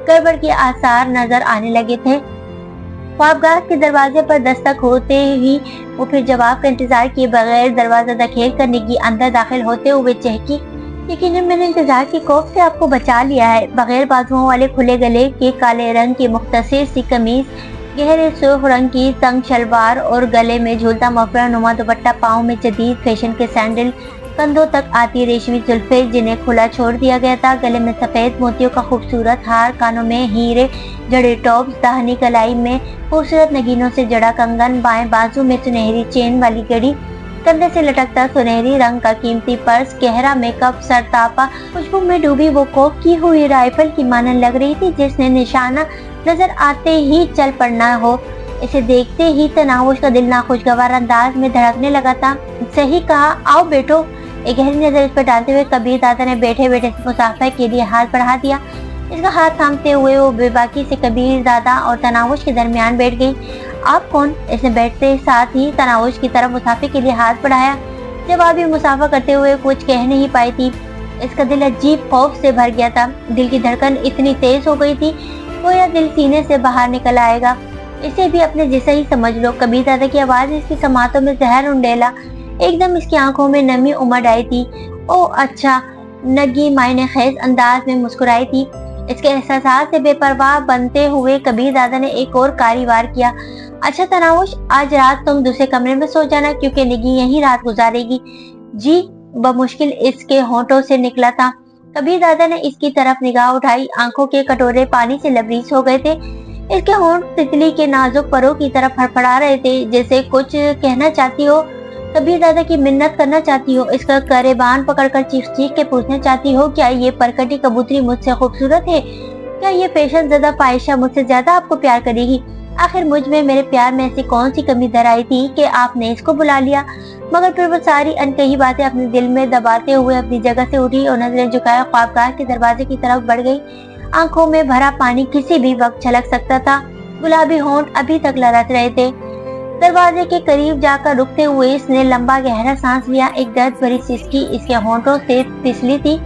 गड़बड़ के आसार नजर आने लगे थे। ख्वाबगाह के दरवाजे पर दस्तक होते ही वो फिर जवाब का इंतजार किए बगैर दरवाजा दखेल कर निकी अंदर दाखिल होते हुए चहकी, यकीनन मैंने इंतजार के खौफ से आपको बचा लिया है। बगैर बाजुओं वाले खुले गले के काले रंग की मुख्तसर सी कमीज, गहरे सुर्ख रंग की तंग शलवार और गले में झूलता मफलर नुमा दुपट्टा, पाँव में जदीद फैशन के सैंडल, कंधों तक आती रेशमी जुल्फे जिन्हें खुला छोड़ दिया गया था, गले में सफेद मोतियों का खूबसूरत हार, कानों में हीरे जड़े टॉप्स, दाहिनी कलाई में खूबसूरत नगीनों से जड़ा कंगन, बाएं बाजू में सुनहरी चेन वाली घड़ी, कंधे से लटकता सुनहरी रंग का कीमती पर्स, गहरा मेकअप, सर तापा, खुशबू में डूबी वो कोक की हुई राइफल की मानन लग रही थी जिसने निशाना नजर आते ही चल पड़ना हो। इसे देखते ही तनावुश का दिल नाखुशगवार अंदाज में धड़कने लगा था। सही कहा, आओ बैठो। एक गहरी नजर इस पर डालते हुए कबीर दादा ने बैठे बैठे मुसाफिर के लिए हाथ बढ़ा दिया। इसका हाथ थामते हुए वो बेबाकी से कबीर दादा और तनावुश के दरमियान बैठ गई। आप कौन? इसने बैठते साथ ही तनावुश की तरफ मुसाफिर के लिए हाथ बढ़ाया। जवाब भी मुसाफा करते हुए कुछ कह नहीं पाई थी। इसका दिल अजीब खौफ से भर गया था। दिल की धड़कन इतनी तेज हो गई थी गोया दिल सीने से बाहर निकल आएगा। इसे भी अपने जैसा ही समझ लो। कबीर दादा की आवाज ने इसकी समातों में जहर उंडेला। एकदम इसकी आंखों में नमी उमड़ आई थी। ओ अच्छा, नगी मायने खैज अंदाज में मुस्कुराई थी। इसके एहसास से बेपरवाह बनते हुए कबीर दादा ने एक और कारी वार किया। अच्छा तनावुश, आज रात तुम दूसरे कमरे में सो जाना क्योंकि निगी यहीं रात गुजारेगी। जी, बमुश्किल इसके होंठों से निकला था। कबीर दादा ने इसकी तरफ निगाह उठाई। आंखों के कटोरे पानी से लबरीज हो गए थे। इसके होंठ तितली के नाजुक परों की तरफ फड़फड़ा रहे थे, जैसे कुछ कहना चाहती हो, कबीर दादा की मिन्नत करना चाहती हो, इसका करेबान पकड़कर चीख चीख के पूछना चाहती हो, क्या ये परकटी कबूतरी मुझसे खूबसूरत है? क्या ये फैशन ज़दा फाहिशा मुझसे ज्यादा आपको प्यार करेगी? आखिर मुझ में, मेरे प्यार में ऐसी कौन सी कमी दर आई थी कि आपने इसको बुला लिया? मगर फिर वो सारी अनकही बातें अपने दिल में दबाते हुए अपनी जगह से उठी और नजरें झुकाए ख्वाबगाह के दरवाजे की तरफ बढ़ गई। आंखों में भरा पानी किसी भी वक्त छलक सकता था। गुलाबी होंठ अभी तक लरस रहे थे। दरवाजे के करीब जाकर रुकते हुए इसने लंबा गहरा सांस लिया। एक दर्द भरी सिसकी इसके होंठों से फिसली थी।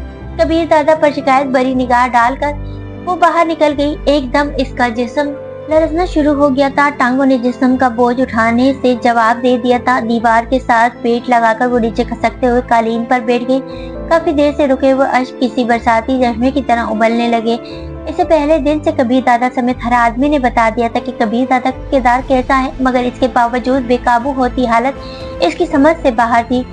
कबीर दादा पर शिकायत भरी निगाह डालकर वो बाहर निकल गई। एकदम इसका जिस्म लरसना शुरू हो गया था। टांगों ने जिस्म का बोझ उठाने से जवाब दे दिया था। दीवार के साथ पेट लगाकर वो नीचे खसकते हुए कालीन पर बैठ गई। काफी देर से रुके हुए अश्क किसी बरसाती चश्मे की तरह उबलने लगे। इससे पहले दिन से कबीर दादा समेत हर आदमी ने बता दिया था कि कबीर दादा का किरदार कैसा है, मगर इसके बावजूद बेकाबू होती हालत इसकी समझ से बाहर थी।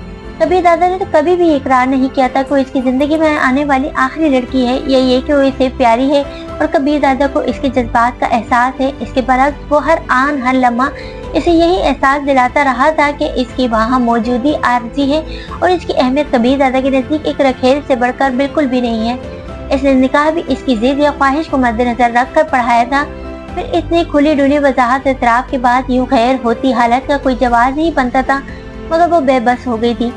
कबीर दादा ने तो कभी भी इकरार नहीं किया था कि वो इसकी जिंदगी में आने वाली आखिरी लड़की है, या ये कि वो इसे प्यारी है और कबीर दादा को इसके जज्बात का एहसास है। इसके बरक्स वो हर आन हर लम्हा इसे यही एहसास दिलाता रहा था कि इसकी वहाँ मौजूदी आरजी है और इसकी अहमियत कबीर दादा के नजदीक एक रखेल से बढ़कर बिल्कुल भी नहीं है। इसने निकाह भी इसकी जिद या ख्वाहिश को मद्देनजर रख कर पढ़ाया था। फिर इतनी खुली डुली वजाहत एतराफ के बाद यूं खैर होती हालत का कोई जवाब नहीं बनता था, मगर वो बेबस हो गई थी।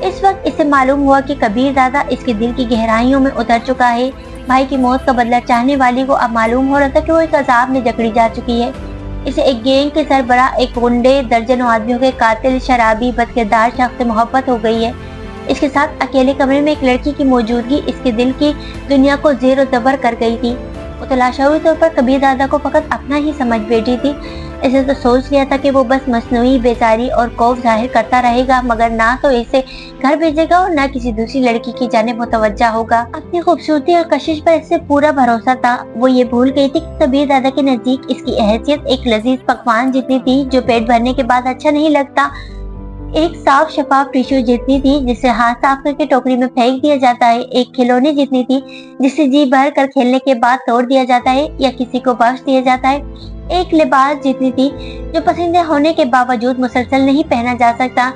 इस वक्त इसे मालूम हुआ कि कबीर दादा इसके दिल की गहराइयों में उतर चुका है। भाई की मौत का बदला चाहने वाली को अब मालूम हो रहा था कि वो एक अजाब में जकड़ी जा चुकी है। इसे एक गैंग के सरबरा, एक गुंडे, दर्जनों आदमियों के कातिल, शराबी, बदकिरदार शख्स से मोहब्बत हो गई है। इसके साथ अकेले कमरे में एक लड़की की मौजूदगी इसके दिल की दुनिया को जेर व जबर कर गई थी। वो तलाशावी तौर पर कबीर दादा को फकत अपना ही समझ बैठी थी। इसे तो सोच लिया था कि वो बस मसनूई बेजारी और खौफ जाहिर करता रहेगा, मगर ना तो इसे घर भेजेगा और ना किसी दूसरी लड़की की जानिब मुतवज्जा होगा। अपनी खूबसूरती और कशिश पर इसे पूरा भरोसा था। वो ये भूल गई थी कि कबीर दादा के नजदीक इसकी हैसियत एक लजीज पकवान जितनी थी जो पेट भरने के बाद अच्छा नहीं लगता, एक साफ शफाफ टिश्यू जितनी थी जिसे हाथ साफ करके टोकरी में फेंक दिया जाता है, एक खिलौने जितनी थी जिसे जी भर कर खेलने के बाद तोड़ दिया जाता है या किसी को बख्श दिया जाता है, एक लिबास जितनी थी जो पसंदीदा होने के बावजूद मुसलसल नहीं पहना जा सकता।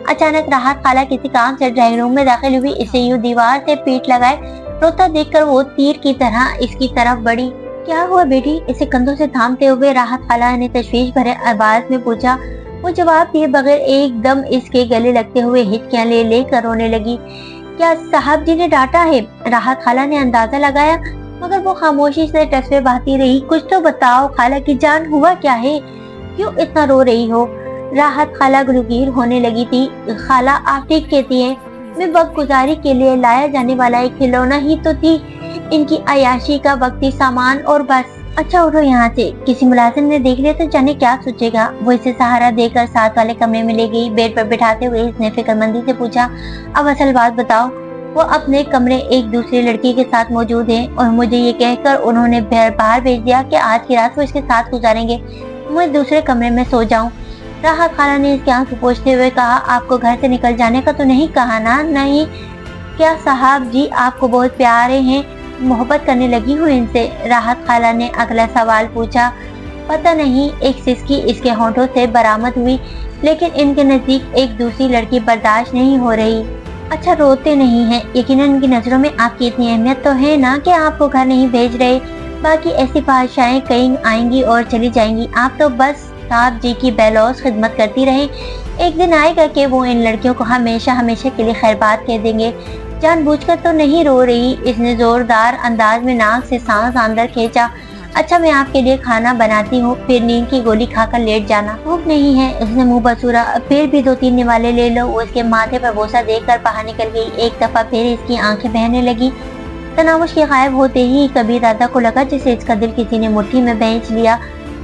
अचानक राहत खाला किसी काम से ड्राइंग रूम में दाखिल हुई। इसे यूं दीवार से पीठ लगाए रोता देखकर वो तीर की तरह इसकी तरफ बढ़ी। क्या हुआ बेटी? इसे कंधों से थामते हुए राहत खाला ने तशवीश भरे आवाज में पूछा। वो जवाब दिए बगैर एकदम इसके गले लगते हुए हिचकियां ले लेकर रोने लगी। क्या साहब जी ने डांटा है? राहत खाला ने अंदाजा लगाया, मगर वो खामोशी से टसवे बहाती रही। कुछ तो बताओ खाला की जान, हुआ क्या है? क्यों इतना रो रही हो? राहत खाला गलगीर होने लगी थी। खाला आप ठीक कहती हैं, मैं वक्त गुजारी के लिए लाया जाने वाला एक खिलौना ही तो थी, इनकी अयाशी का वक्ती सामान और बस। अच्छा उठो यहाँ से, किसी मुलाजिम ने देख लिया तो जाने क्या सोचेगा। वो इसे सहारा देकर साथ वाले कमरे में ले गई। बेड पर बिठाते हुए इसने फिक्रमंदी से पूछा, अब असल बात बताओ। वो अपने कमरे एक दूसरी लड़की के साथ मौजूद है और मुझे ये कहकर उन्होंने बाहर भेज दिया कि आज की रात वो इसके साथ गुजारेंगे, मैं दूसरे कमरे में सो जाऊं। राहत खाला ने इसके आंसू पोंछते हुए कहा, आपको घर से निकल जाने का तो नहीं कहा ना? नहीं। क्या साहब जी आपको बहुत प्यारे हैं, मोहब्बत करने लगी हूँ इनसे? राहत खाला ने अगला सवाल पूछा। पता नहीं, एक सिसकी इसके होंठों से बरामद हुई, लेकिन इनके नजदीक एक दूसरी लड़की बर्दाश्त नहीं हो रही। अच्छा रोते नहीं हैं, यकीनन इनकी नजरों में आपकी इतनी अहमियत तो है ना कि आपको घर नहीं भेज रहे। बाकी ऐसी बादशाहें कहीं आएंगी और चली जाएंगी, आप तो बस साहब जी की बेलौस खिदमत करती रहे। एक दिन आएगा कि वो इन लड़कियों को हमेशा हमेशा के लिए खैरबाद कह देंगे। जानबूझकर तो नहीं रो रही। इसने जोरदार अंदाज में नाक से सांस अंदर खींचा। अच्छा मैं आपके लिए खाना बनाती हूँ, फिर नींद की गोली खाकर लेट जाना। भूख नहीं है, इसने मुंह बसूरा। फिर भी 2-3 निवाले ले लो। वो इसके माथे पर बोसा देकर बाहर निकल गई। एक दफा फिर इसकी आंखें बहने लगी। तनावुश के गायब होते ही कबीर दादा को लगा जैसे इसका दिल किसी ने मुट्ठी में बेंच लिया।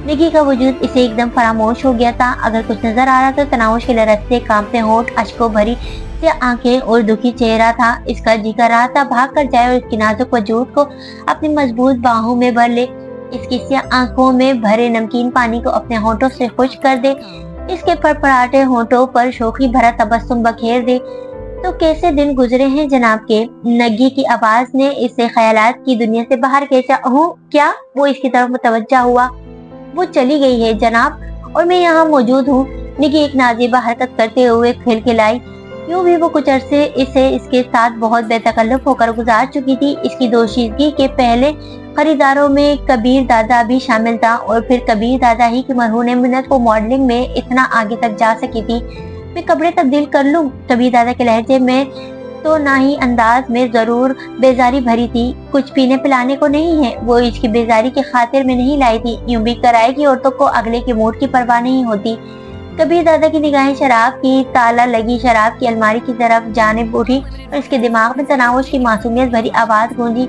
निकी का वजूद इसे एकदम फरामोश हो गया था। अगर कुछ नजर आ रहा तो तनावुश के लरसते कांपते होंठ, अश्कों भरी से आंखें और दुखी चेहरा था। इसका जी कर रहा था भाग कर जाए और इसकी नाजुक वजूद को अपनी मजबूत बाहों में भर ले, इसकी स्याह आंखों में भरे नमकीन पानी को अपने होंठों से खुश कर दे, इसके फड़फड़ाते होंठों पर शोखी भरा तबस्सुम बखेर दे। तो कैसे दिन गुजरे हैं जनाब के? नगी की आवाज ने इसे ख्यालात की दुनिया से बाहर खींचा। ओह क्या? वो इसकी तरफ मुतवज्जा हुआ। वो चली गई है जनाब और मैं यहाँ मौजूद हूँ। निकी एक नाजीबा हरकत करते हुए खिलखिलाई। यूं भी वो कुछ अरसे इसे इसके साथ बहुत बेतकल्लुफ होकर गुजार चुकी थी। इसकी दोशीदगी के पहले खरीदारों में कबीर दादा भी शामिल था और फिर कबीर दादा ही की मरहून मिन्नत वो मॉडलिंग में इतना आगे तक जा सकी थी। मैं कपड़े तब्दील कर लूं? कबीर दादा के लहजे में तो ना ही अंदाज में जरूर बेजारी भरी थी। कुछ पीने पिलाने को नहीं है, वो इसकी बेजारी की खातिर में नहीं लाई थी। यूं भी कराए की औरतों को अगले के मूड की परवाह नहीं होती। कबीर दादा की निगाहें शराब की ताला लगी शराब की अलमारी की तरफ जानिब उठी और इसके दिमाग में तनावुश की मासूमियत भरी आवाज गूंजी।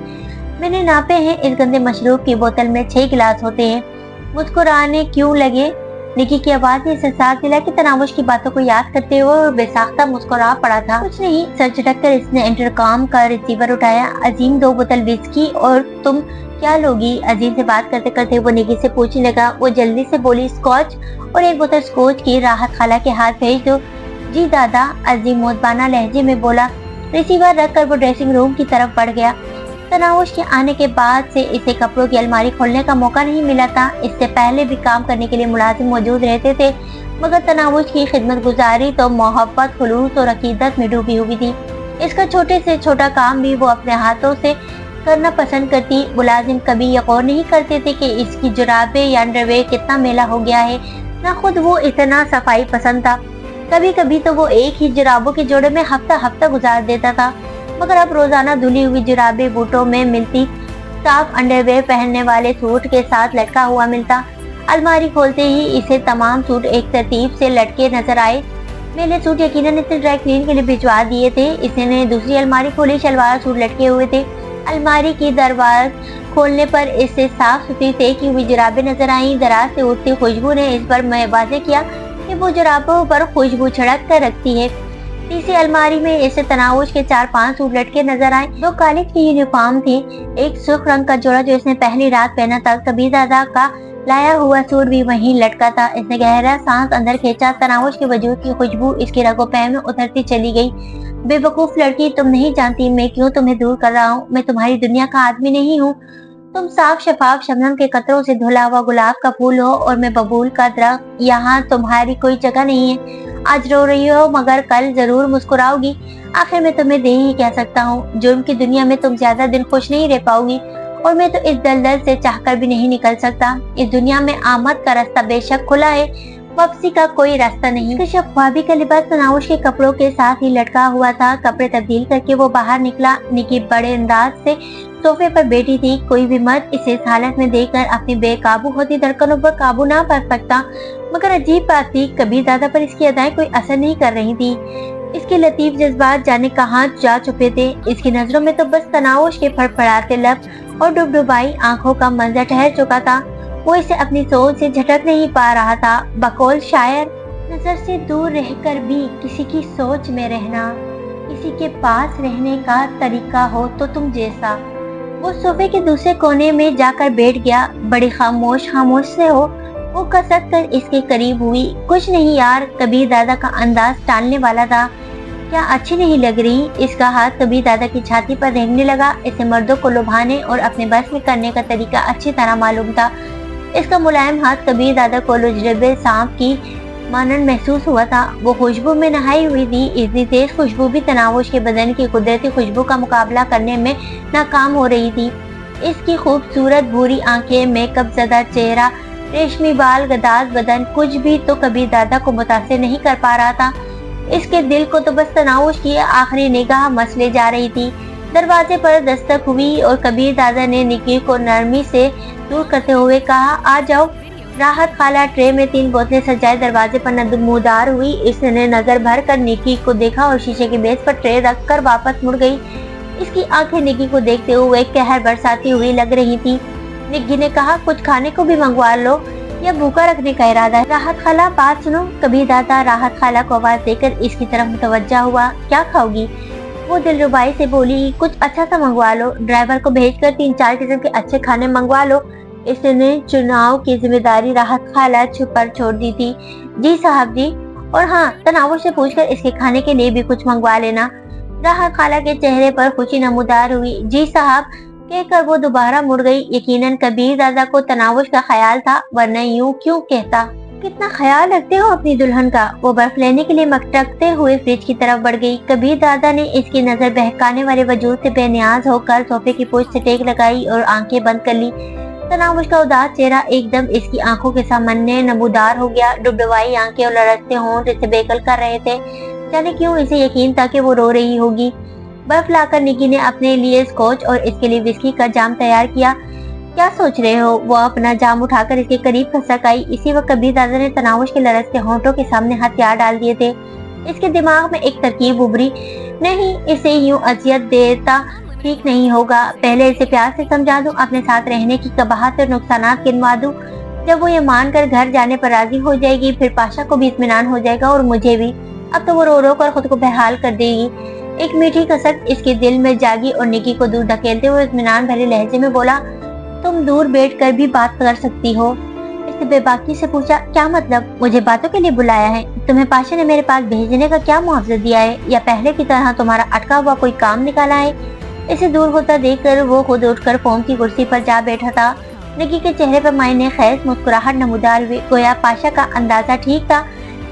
मैंने नापे हैं, इस गंदे मशरूब की बोतल में 6 गिलास होते हैं। मुस्कुराने क्यों लगे? निकी की आवाज ने एहसास दिला कि तनावुश की बातों को याद करते हुए और बेसाख्ता मुस्कुरा पड़ा था। कुछ नहीं, सर झटक कर इसने इंटरकॉम का रिसीवर उठाया। अजीम 2 बोतल विस्की और तुम क्या लोगी? अजीम से बात करते करते वो निकी से पूछने लगा। वो जल्दी से बोली, स्कॉच और 1 बोतल स्कॉच की राहत खाला के हाथ भेज दो। जी दादा, अजीम मोदबाना लहजे में बोला। रिसीवर रखकर वो ड्रेसिंग रूम की तरफ बढ़ गया। तनावुश के आने के बाद से इसे कपड़ों की अलमारी खोलने का मौका नहीं मिला था। इससे पहले भी काम करने के लिए मुलाजिम मौजूद रहते थे, मगर तनावुश की खिदमत गुजारी तो मोहब्बत, खुलूस और अकीदत में डूबी हुई थी। इसका छोटे से छोटा काम भी वो अपने हाथों से करना पसंद करती। मुलाजिम कभी यकीन नहीं करते थे कि इसकी जुराबे या अंडरवेयर कितना मेला हो गया है, ना खुद वो इतना सफाई पसंद था। कभी कभी तो वो एक ही जुराबों के जोड़े में हफ्ता हफ्ता गुजार देता था, मगर अब रोजाना धुली हुई जुराबे बूटों में मिलती, साफ अंडरवेयर पहनने वाले सूट के साथ लटका हुआ मिलता। अलमारी खोलते ही इसे तमाम सूट एक तरतीब से लटके नजर आए। मेले सूट यकीनन इसने ड्राई क्लीन के लिए भिजवा दिए थे। इसने दूसरी अलमारी खोली, शलवार सूट लटके हुए थे। अलमारी की दरवाज खोलने पर इससे साफ सुथरी तय की हुई जुराबें नजर आईं। दराज से उठती खुशबू ने इस पर वाज़ेह किया कि वो जुराबों पर खुशबू छिड़क कर रखती है। तीसरी अलमारी में इसे तनाउश के 4-5 सूट लटके नजर आए। 2 कॉलेज की यूनिफॉर्म थी, एक सुर्ख रंग का जोड़ा जो इसने पहली रात पहना था। कबीर दादा का लाया हुआ सूट भी वहीं लटका था। इसने गहरा सांस अंदर खींचा। तनाउश के वजूद की खुशबू इसके रगो-पैर में उतरती चली गई। बेवकूफ लड़की, तुम नहीं जानती मैं क्यों तुम्हें दूर कर रहा हूँ। मैं तुम्हारी दुनिया का आदमी नहीं हूँ। तुम साफ शफाफ शबनम के कतरों से धुला हुआ गुलाब का फूल हो और मैं बबूल का दरख्त। यहाँ तुम्हारी कोई जगह नहीं है। आज रो रही हो मगर कल जरूर मुस्कुराओगी। आखिर मैं तुम्हें दे ही कह सकता हूँ। जुर्म की दुनिया में तुम ज्यादा दिन खुश नहीं रह पाओगी और मैं तो इस दलदल से चाहकर भी नहीं निकल सकता। इस दुनिया में आमद का रास्ता बेशक खुला है, वापसी का कोई रास्ता नहीं। कश्यप ख्वाबी का लिबास तनाउश के कपड़ों के साथ ही लटका हुआ था। कपड़े तब्दील करके वो बाहर निकला। निकी बड़े अंदाज से सोफे पर बैठी थी। कोई भी मर्द इसे इस हालत में देखकर अपनी बेकाबू होती धड़कनों पर काबू ना पा सकता। मगर अजीब बात थी, कबीर दादा पर इसकी अदाएं कोई असर नहीं कर रही थी। इसके लतीफ जज्बात जाने कहाँ जा चुके थे। इसकी नजरों में तो बस तनाउश के फड़फड़ाते लब और डुबडुबाई आंखों का मंजर ठहर चुका था। वो इसे अपनी सोच से झटक नहीं पा रहा था। बकौल शायर, नजर से दूर रहकर भी किसी की सोच में रहना, किसी के पास रहने का तरीका हो तो तुम जैसा। वो सोफे के दूसरे कोने में जाकर बैठ गया। बड़ी खामोश से हो वो कसक कर इसके करीब हुई। कुछ नहीं यार, कबीर दादा का अंदाज टालने वाला था। क्या अच्छी नहीं लग रही? इसका हाथ कबीर दादा की छाती पर रेंगने लगा। इसे मर्दों को लुभाने और अपने बस में करने का तरीका अच्छी तरह मालूम था। इसका मुलायम हाथ कबीर दादा को लुजरबे सांप की मानन महसूस हुआ था। वो खुशबू में नहाई हुई थी। इतनी तेज खुशबू भी तनावुश के बदन की कुदरती खुशबू का मुकाबला करने में नाकाम हो रही थी। इसकी खूबसूरत भूरी आंखें, मेकअप ज़दा चेहरा, रेशमी बाल, गदाज बदन, कुछ भी तो कबीर दादा को मुतासिर नहीं कर पा रहा था। इसके दिल को तो बस तनावुश की आखिरी निगाह मसले जा रही थी। दरवाजे पर दस्तक हुई और कबीर दादा ने निकी को नरमी से दूर करते हुए कहा, आ जाओ। राहत खाला ट्रे में 3 बोतलें सजाए दरवाजे पर नमूदार हुई। इसने नजर भर कर निकी को देखा और शीशे की मेज पर ट्रे रख कर वापस मुड़ गई। इसकी आंखें निकी को देखते हुए कहर बरसाती हुई लग रही थी। निकी ने कहा, कुछ खाने को भी मंगवा लो या भूखा रखने का इरादा है? राहत खाला बात सुनो। कबीर दादा राहत खाला को आवाज देकर इसकी तरफ मुतवज्जा हुआ। क्या खाओगी? वो दिलरुबाई से बोली, कुछ अच्छा सा मंगवा लो। ड्राइवर को भेजकर 3-4 किस्म के अच्छे खाने मंगवा लो। इसने चुनाव की जिम्मेदारी राहत खाला पर छोड़ दी थी। जी साहब जी। और हाँ, तनावुश से पूछकर इसके खाने के लिए भी कुछ मंगवा लेना। राहत खाला के चेहरे पर खुशी नमूदार हुई। जी साहब कहकर वो दोबारा मुड़ गई। यकीनन कबीर दादा को तनावुश का ख्याल था, वरना यूं क्यों कहता। कितना ख्याल रखते हो अपनी दुल्हन का। वो बर्फ लेने के लिए मटकते हुए फ्रिज की तरफ बढ़ गई। कबीर दादा ने इसकी नजर बहकाने वाले वजूद से बेनियाज होकर सोफे की पोस्ट से टेक लगाई और आंखें बंद कर ली। तनावुश का उदास चेहरा एकदम इसकी आंखों के सामने नमूदार हो गया। डुबडुबाई आंखें और लड़कते होंठ इसे बेकल कर रहे थे। जाने क्यों इसे यकीन था कि वो रो रही होगी। बर्फ लाकर निकी ने अपने लिए स्कॉच और इसके लिए विस्की का जाम तैयार किया। क्या सोच रहे हो? वो अपना जाम उठाकर इसके करीब खसक आई। इसी वक्त कबीर दादा ने तनावुश के लरसते होंठों के सामने हथियार डाल दिए थे। इसके दिमाग में एक तरकीब उभरी। नहीं, इसे यूं अजियत देता ठीक नहीं होगा। पहले इसे प्यार से समझा दूं, अपने साथ रहने की कबाहत और नुकसानात गिनवा दूं। जब वो ये मानकर घर जाने पर राजी हो जाएगी, फिर पाशा को भी इत्मीनान हो जाएगा और मुझे भी। अब तो वो रो रो कर खुद को बेहाल कर देगी। एक मीठी कसक इसके दिल में जागी और निकी को दूर धकेलते हुए इत्मीनान भरे लहजे में बोला, तुम दूर बैठकर भी बात कर सकती हो। इसने बेबाकी से पूछा, क्या मतलब? मुझे बातों के लिए बुलाया है? तुम्हें पाशा ने मेरे पास भेजने का क्या मुआवजा दिया है, या पहले की तरह तुम्हारा अटका हुआ कोई काम निकाला है? इसे दूर होता देखकर वो खुद उठकर फोम की कुर्सी पर जा बैठा था। निकी के चेहरे पर मायने खैर मुस्कुराहट नमूदार हुई। गोया पाशा का अंदाजा ठीक था।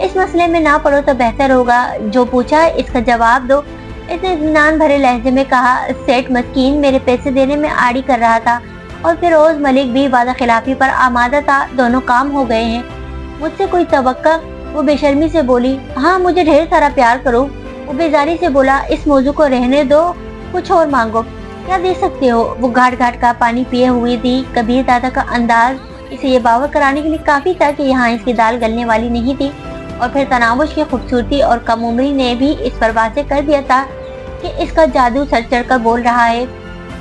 इस मसले में ना पड़ो तो बेहतर होगा। जो पूछा इसका जवाब दो। इसने इत्मीनान भरे लहजे में कहा, सेठ मस्कीन मेरे पैसे देने में आड़ी कर रहा था और फिरोज मलिक भी वादा खिलाफी पर आमादा था। दोनों काम हो गए हैं। मुझसे कोई तवक्का? वो बेशर्मी से बोली, हाँ मुझे ढेर सारा प्यार करो। वो बेजारी से बोला, इस मौजू को रहने दो, कुछ और मांगो। क्या दे सकते हो? वो घाट घाट का पानी पिए हुई थी। कबीर दादा का अंदाज इसे ये बावर कराने के लिए काफी था कि यहाँ इसकी दाल गलने वाली नहीं थी। और फिर तनावुश की खूबसूरती और कम उम्री ने भी इस पर वाज़ेह कर दिया था कि इसका जादू सर चढ़ कर बोल रहा है।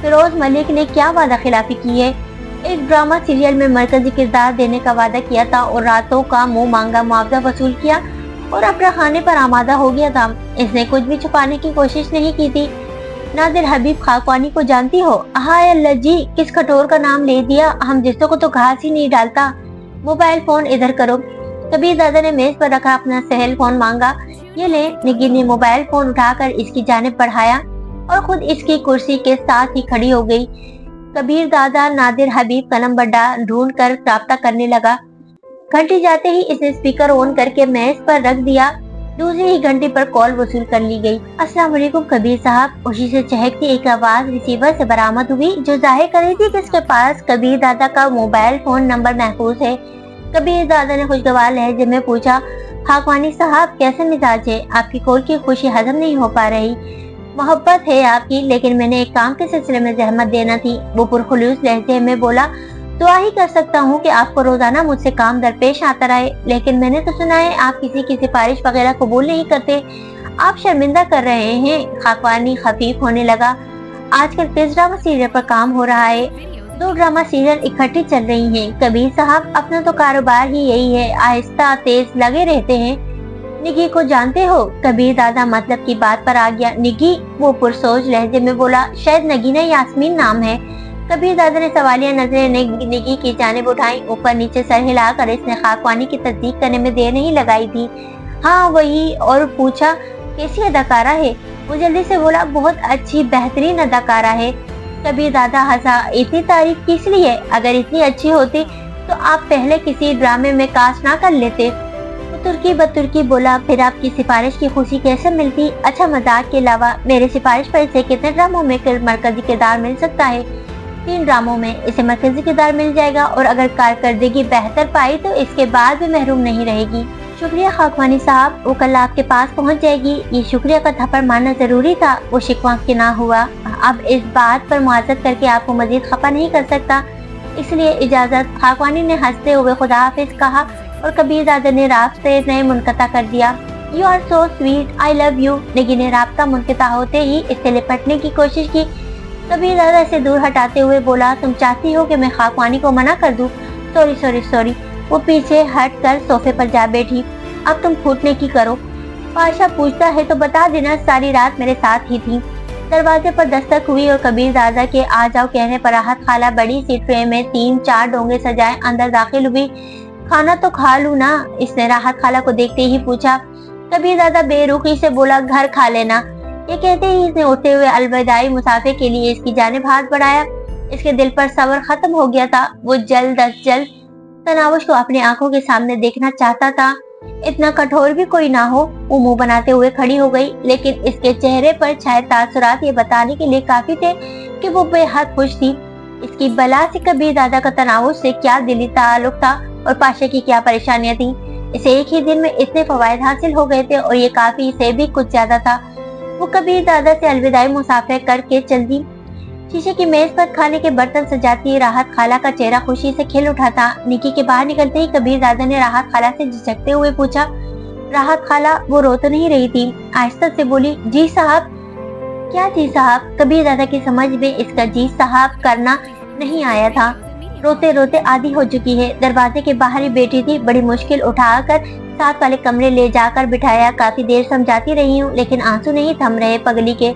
फिरोज मलिक ने क्या वादा खिलाफी की है। एक ड्रामा सीरियल में मरकजी किरदार देने का वादा किया था और रातों का मुंह मांगा मुआवजा वसूल किया और अपना खाने पर आमादा हो गया था। इसने कुछ भी छुपाने की कोशिश नहीं की थी। नादिर हबीब खाकवानी को जानती हो? हाय अल्लाह जी, किस खटोर का नाम ले दिया, हम जिसों को तो घास ही नहीं डालता। मोबाइल फोन इधर करो। कबीर दादा ने मेज पर रखा अपना सेल फोन मांगा। ये ले। निगी ने मोबाइल फोन उठाकर इसकी जानिब बढ़ाया और खुद इसकी कुर्सी के साथ ही खड़ी हो गई। कबीर दादा नादिर हबीब का नंबर ढूंढ कर राब्ता करने लगा। घंटी जाते ही इसने स्पीकर ऑन करके मेज पर रख दिया। दूसरी ही घंटी पर कॉल वसूल कर ली गई। अस्सलाम वालेकुम कबीर साहब। खुशी से चहकती एक आवाज रिसीवर से बरामद हुई जो जाहिर कर रही थी कि इसके पास कबीर दादा का मोबाइल फोन नंबर महफूज है। कबीर दादा ने खुशगवार लहजे में पूछा, खाकवानी साहब कैसे मिजाज है? आपकी कॉल की खुशी हजम नहीं हो पा रही। मोहब्बत है आपकी, लेकिन मैंने एक काम के सिलसिले में जहमत देना थी। वो पुरखुलूस लहजे में बोला, दुआ ही कर सकता हूँ कि आपको रोजाना मुझसे काम दरपेश आता रहे, लेकिन मैंने तो सुना है आप किसी की सिफारिश वगैरह कबूल नहीं करते। आप शर्मिंदा कर रहे हैं। खाकवानी खफीफ होने लगा। आजकल किस ड्रामा सीरियल पर काम हो रहा है? 2 ड्रामा सीरियल इकट्ठी चल रही हैं। कबीर साहब अपना तो कारोबार ही यही है, आहिस्ता तेज लगे रहते हैं। निगी को जानते हो? कबीर दादा मतलब की बात पर आ गया। निगी? वो पुरसोच लहजे में बोला, शायद नगीना यास्मीन नाम है। कबीर दादा ने सवालिया नजरें निगी की जानिब उठाई। ऊपर नीचे सर हिलाकर इसने खाकवानी की तस्दीक करने में देर नहीं लगाई थी। हाँ वही। और पूछा, कैसी अदाकारा है? वो जल्दी से बोला, बहुत अच्छी बेहतरीन अदाकारा है। कबीर दादा हंसा। इतनी तारीफ किस लिए? अगर इतनी अच्छी होती तो आप पहले किसी ड्रामे में कास्ट ना कर लेते। तुर्की बतुर्की बोला, फिर आपकी सिफारिश की खुशी कैसे मिलती? अच्छा मजाक के अलावा मेरे सिफारिश पर इसे कितने ड्रामों में मरकजी किरदार मिल सकता है? 3 ड्रामों में इसे मरकजी किरदार मिल जाएगा और अगर कारकर्दगी बेहतर पाई तो इसके बाद भी महरूम नहीं रहेगी। शुक्रिया खाकवानी साहब, वो कल आपके पास पहुंच जाएगी। ये शुक्रिया का थप्पड़ मारना जरूरी था। वो शिकवा के ना हुआ। अब इस बात पर मुआज़त करके आपको मजीद खफा नहीं कर सकता, इसलिए इजाजत। खाकवानी ने हंसते हुए खुदा हाफिज कहा और कबीर दादा ने रास्ते ने मुनक़ता कर दिया। You are so sweet, I love you. निगी ने रास्ता मुनक़ता होते ही इससे लिपटने की कोशिश की। कबीर दादा से दूर हटाते हुए बोला, तुम चाहती हो कि मैं खाकवानी को मना कर दूं? Sorry sorry sorry. वो पीछे हटकर सोफे पर जा बैठी। अब तुम फूटने की करो। पाशा पूछता है तो बता देना सारी रात मेरे साथ ही थी। दरवाजे पर दस्तक हुई और कबीर दादा के आ जाओ कहने पर राहत खाला बड़ी सी ट्रे में 3-4 डोंगे सजाए अंदर दाखिल हुई। खाना तो खा लूं ना? इसने राहत खाला को देखते ही पूछा। कबीर दादा बेरुखी से बोला, घर खा लेना। ये कहते ही इसने उठते हुए अलविदाई मुसाफिर के लिए इसकी जानिब हाथ बढ़ाया। इसके दिल पर सब्र खत्म हो गया था। वो जल्द अज जल्द तनावुश को अपनी आंखों के सामने देखना चाहता था। इतना कठोर भी कोई ना हो। वो मुंह बनाते हुए खड़ी हो गई, लेकिन इसके चेहरे पर छाए तासुरात ये बताने के लिए काफी थे कि वो बेहद खुश थी। इसकी बला से कबीर दादा का तनावुश से क्या दिली ताल्लुक था और पाशा की क्या परेशानियां थी। इसे एक ही दिन में इतने फवायद हासिल हो गए थे और ये काफी इसे भी कुछ ज्यादा था। वो कबीर दादा से अलविदाई मुसाफिर करके चल दी। शीशे की मेज पर खाने के बर्तन सजाती राहत खाला का चेहरा खुशी से खिल उठा था। निकी के बाहर निकलते ही कबीर दादा ने राहत खाला से झिझकते हुए पूछा, राहत खाला वो रो तो नहीं रही थी? आहिस्ता से बोली, जी साहब। क्या जी साहब? कबीर दादा की समझ में इसका जी साहब करना नहीं आया था। रोते रोते आधी हो चुकी है। दरवाजे के बाहर ही बैठी थी। बड़ी मुश्किल उठाकर साथ वाले कमरे ले जाकर बिठाया। काफी देर समझाती रही हूँ, लेकिन आंसू नहीं थम रहे पगली के।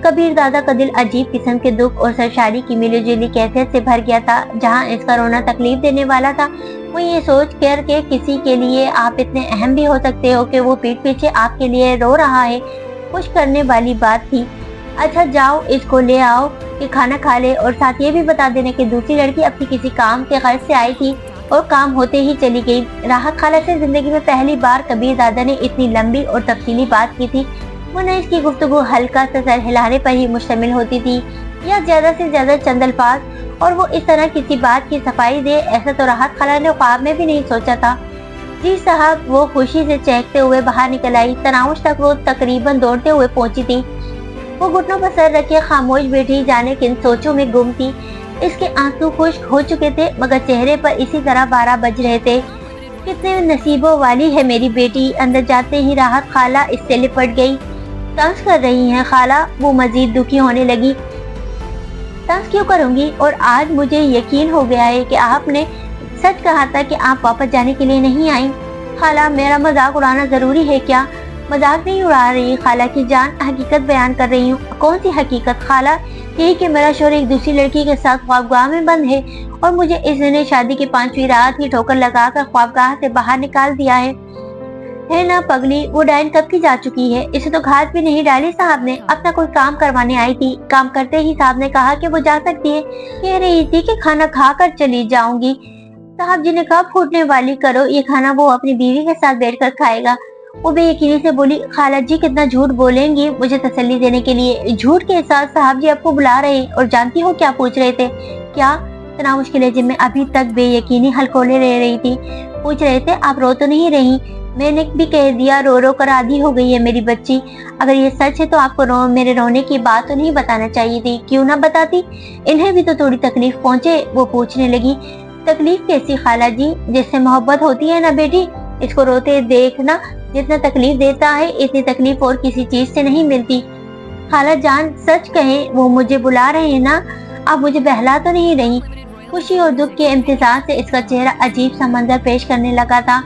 कबीर दादा का दिल अजीब किस्म के दुख और सरशारी की मिली जुली कैफियत से भर गया था। जहाँ इसका रोना तकलीफ देने वाला था, वो ये सोच कर के किसी के लिए आप इतने अहम भी हो सकते हो कि वो पीठ पीछे आपके लिए रो रहा है, खुश करने वाली बात थी। अच्छा जाओ इसको ले आओ कि खाना खा ले, और साथ ये भी बता देने कि दूसरी लड़की अपनी किसी काम के गर्ज से आई थी और काम होते ही चली गई। राहत खाला से जिंदगी में पहली बार कबीर दादा ने इतनी लंबी और तफसीली बात की थी। वरना इसकी गुफ्तगू हल्का सा सर हिलाने पर ही मुश्तमिल होती थी, या ज्यादा से ज्यादा चंद अल्फाज, और वो इस तरह किसी बात की सफाई दे, ऐसा तो राहत खाला ने ख्वाब में भी नहीं सोचा था। जी साहब। वो खुशी से चहकते हुए बाहर निकल आई। तनाउश तक वो तकरीबन दौड़ते हुए पहुंची थी। वो घुटनों पर सर रखे खामोश बैठी जाने किन सोचों में गुम थी। इसके आंसू खुश्क हो चुके थे, मगर चेहरे पर इसी तरह 12 बज रहे थे। कितने नसीबों वाली है मेरी बेटी। अंदर जाते ही राहत खाला इससे लिपट गई। तंज कर रही हैं खाला? वो मजीद दुखी होने लगी। तंज क्यों करूंगी? और आज मुझे यकीन हो गया है कि आपने सच कहा था कि आप वापस जाने के लिए नहीं आई। खाला, मेरा मजाक उड़ाना जरूरी है क्या? मजाक नहीं उड़ा रही खाला की जान, हकीकत बयान कर रही हूँ। कौन सी हकीकत खाला? यही कि मेरा शौहर एक दूसरी लड़की के साथ ख्वाबगाह में बंद है और मुझे इसने शादी की 5वीं रात ही ठोकर लगाकर ख्वाबगाह से बाहर निकाल दिया है ना पगली? वो डाइन कब की जा चुकी है, इसे तो घात भी नहीं डाली साहब ने। अपना कोई काम करवाने आई थी, काम करते ही साहब ने कहा कि वो जा सकती है। कह रही थी कि खाना खा कर चली जाऊंगी। साहब जी ने कहा फूटने वाली करो, ये खाना वो अपनी बीवी के साथ बैठकर खाएगा। वो बेयकीनी से बोली, खाला जी कितना झूठ बोलेंगी मुझे तसल्ली देने के लिए। झूठ के साथ साहब जी आपको बुला रहे और जानती हो क्या पूछ रहे थे? क्या? इतना मुश्किल है, मैं अभी तक बेयकीनी हलकोले ले रही थी। पूछ रहे थे आप रो तो नहीं रही? मैंने भी कह दिया रो रो कर आधी हो गई है मेरी बच्ची। अगर ये सच है तो आपको मेरे रोने की बात तो नहीं बताना चाहिए थी। क्यों ना बताती? इन्हें भी तो थोड़ी तकलीफ पहुंचे। वो पूछने लगी, तकलीफ कैसी खाला जी? जिससे मोहब्बत होती है ना बेटी, इसको रोते देखना जितना तकलीफ देता है इतनी तकलीफ और किसी चीज से नहीं मिलती। खाला जान सच कहें, वो मुझे बुला रहे हैं ना? आप मुझे बहला तो नहीं रही? खुशी और दुख के इम्तिजाज से इसका चेहरा अजीब सा मंजर पेश करने लगा था।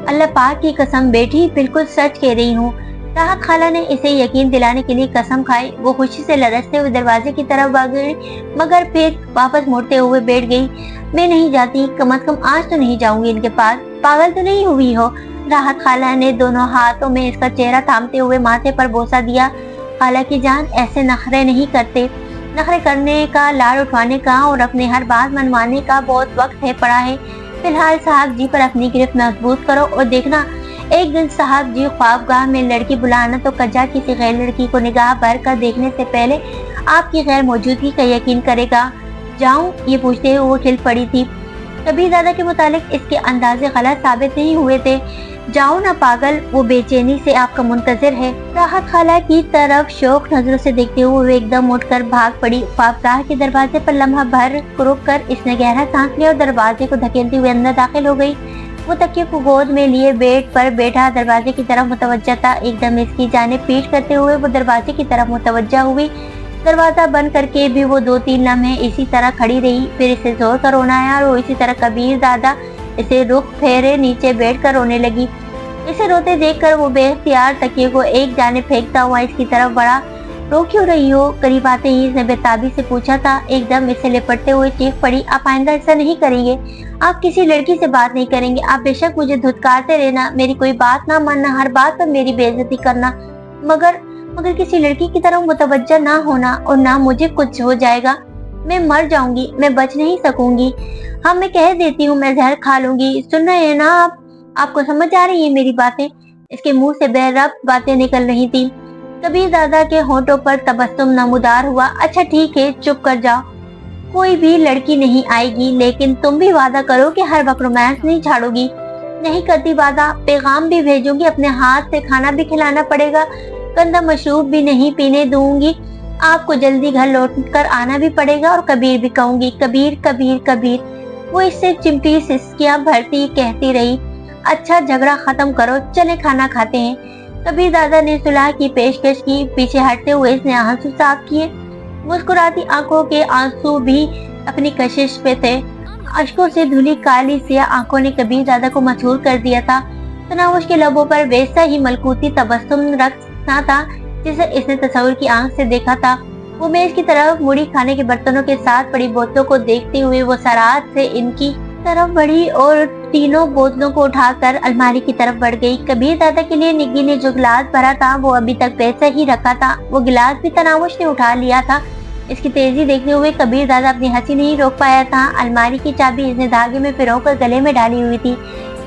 अल्लाह पाक की कसम बेटी, बिल्कुल सच कह रही हूँ। राहत खाला ने इसे यकीन दिलाने के लिए कसम खाई। वो खुशी से लरसते हुए दरवाजे की तरफ भाग गई, मगर फिर वापस मुड़ते हुए बैठ गई। मैं नहीं जाती, कम अज कम आज तो नहीं जाऊंगी इनके पास। पागल तो नहीं हुई हो? राहत खाला ने दोनों हाथों में इसका चेहरा थामते हुए माथे पर बोसा दिया। खाला की जान, ऐसे नखरे नहीं करते। नखरे करने का, लाड़ उठवाने का और अपने हर बात मनवाने का बहुत वक्त है पड़ा है। फिलहाल साहब जी पर अपनी गिरफ्त मजबूत करो और देखना एक दिन साहब जी ख्वाबगाह में लड़की बुलाना तो कजा किसी गैर लड़की को निगाह भर कर देखने से पहले आपकी गैर मौजूदगी का यकीन करेगा। जाऊं? ये पूछते हुए वो खिल पड़ी थी। कबीर दादा के मुतालिक इसके अंदाजे गलत साबित नहीं हुए थे। जाओ ना पागल, वो बेचैनी से आपका मुंतजिर है। राहत खाला की तरफ शौक नजरों से देखते हुए वो एकदम उठकर भाग पड़ी। ख्वाबगाह के दरवाजे पर लम्हा भर रुक कर इसने गहरा सांस लिया और दरवाजे को धकेलती हुए अंदर दाखिल हो गई। वो तकिए को गोद में लिए बेड पर बैठा दरवाजे की तरफ मुतवज्जा था। एकदम इसकी जानिब पीठ करते हुए वो दरवाजे की तरफ मुतवज्जा हुई। दरवाजा बंद करके भी वो 2-3 लम्हे इसी तरह खड़ी रही। फिर इसे जोर कर रोना आया और वो इसी तरह कबीर दादा इसे रुख फेरे नीचे बैठकर रोने लगी। इसे रोते देखकर वो बेख्तियार तकिए को एक जानिब फेंकता हुआ इसकी तरफ बढ़ा। रो क्यों रही हो? करीब आते ही इसने बेताबी से पूछा था। एकदम इसे लिपटते हुए चीख पड़ी, आप आइंदा ऐसा नहीं करेंगे। आप किसी लड़की से बात नहीं करेंगे। आप बेशक मुझे धुतकारते रहना, मेरी कोई बात ना मानना, हर बात पर मेरी बेइज्जती करना, मगर किसी लड़की की तरफ मुतवज्जा ना होना। और ना मुझे कुछ हो जाएगा, मैं मर जाऊंगी, मैं बच नहीं सकूंगी। हाँ मैं कह देती हूँ, मैं जहर खा लूंगी। सुन रहे हैं ना आप? आपको समझ आ रही है मेरी बातें? इसके मुंह से बेरब बातें निकल रही थी। कबीर दादा के होंठों पर तबस्सुम नमूदार हुआ। अच्छा ठीक है, चुप कर जाओ, कोई भी लड़की नहीं आएगी, लेकिन तुम भी वादा करो कि हर वक्त रोमांस नहीं झाड़ोगी। नहीं करती वादा, पैगाम भी भेजूंगी, अपने हाथ से खाना भी खिलाना पड़ेगा, गंदा मशरूब भी नहीं पीने दूंगी, आपको जल्दी घर लौट कर आना भी पड़ेगा और कबीर भी कहूंगी, कबीर कबीर कबीर। वो इससे चिमटी सिसकियां भरती कहती रही। अच्छा झगड़ा खत्म करो, चले खाना खाते हैं। कबीर दादा ने सुलह की पेशकश की। पीछे हटते हुए इसने आंसू साफ किए। मुस्कुराती आंखों के आंसू भी अपनी कशिश पे थे। अश्कों से धुली काली सिया आंखों ने कबीर दादा को मशहूर कर दिया था। तनावुश के लबों पर वैसा ही मलकूती तबस्सुम रखना था जिसे इसने तस्वीर की आंख से देखा था। वो मेज की तरफ मुड़ी खाने के बर्तनों के साथ पड़ी बोतलों को देखते हुए वो सराहत से इनकी तरफ बढ़ी और तीनों बोतलों को उठाकर अलमारी की तरफ बढ़ गई। कबीर दादा के लिए निग्गी ने जो गिलास भरा था वो अभी तक वैसा ही रखा था। वो गिलास भी तनावुश ने उठा लिया था। इसकी तेजी देखते हुए कबीर दादा अपनी हंसी नहीं रोक पाया था। अलमारी की चाबी इसने धागे में पिरोकर गले में डाली हुई थी।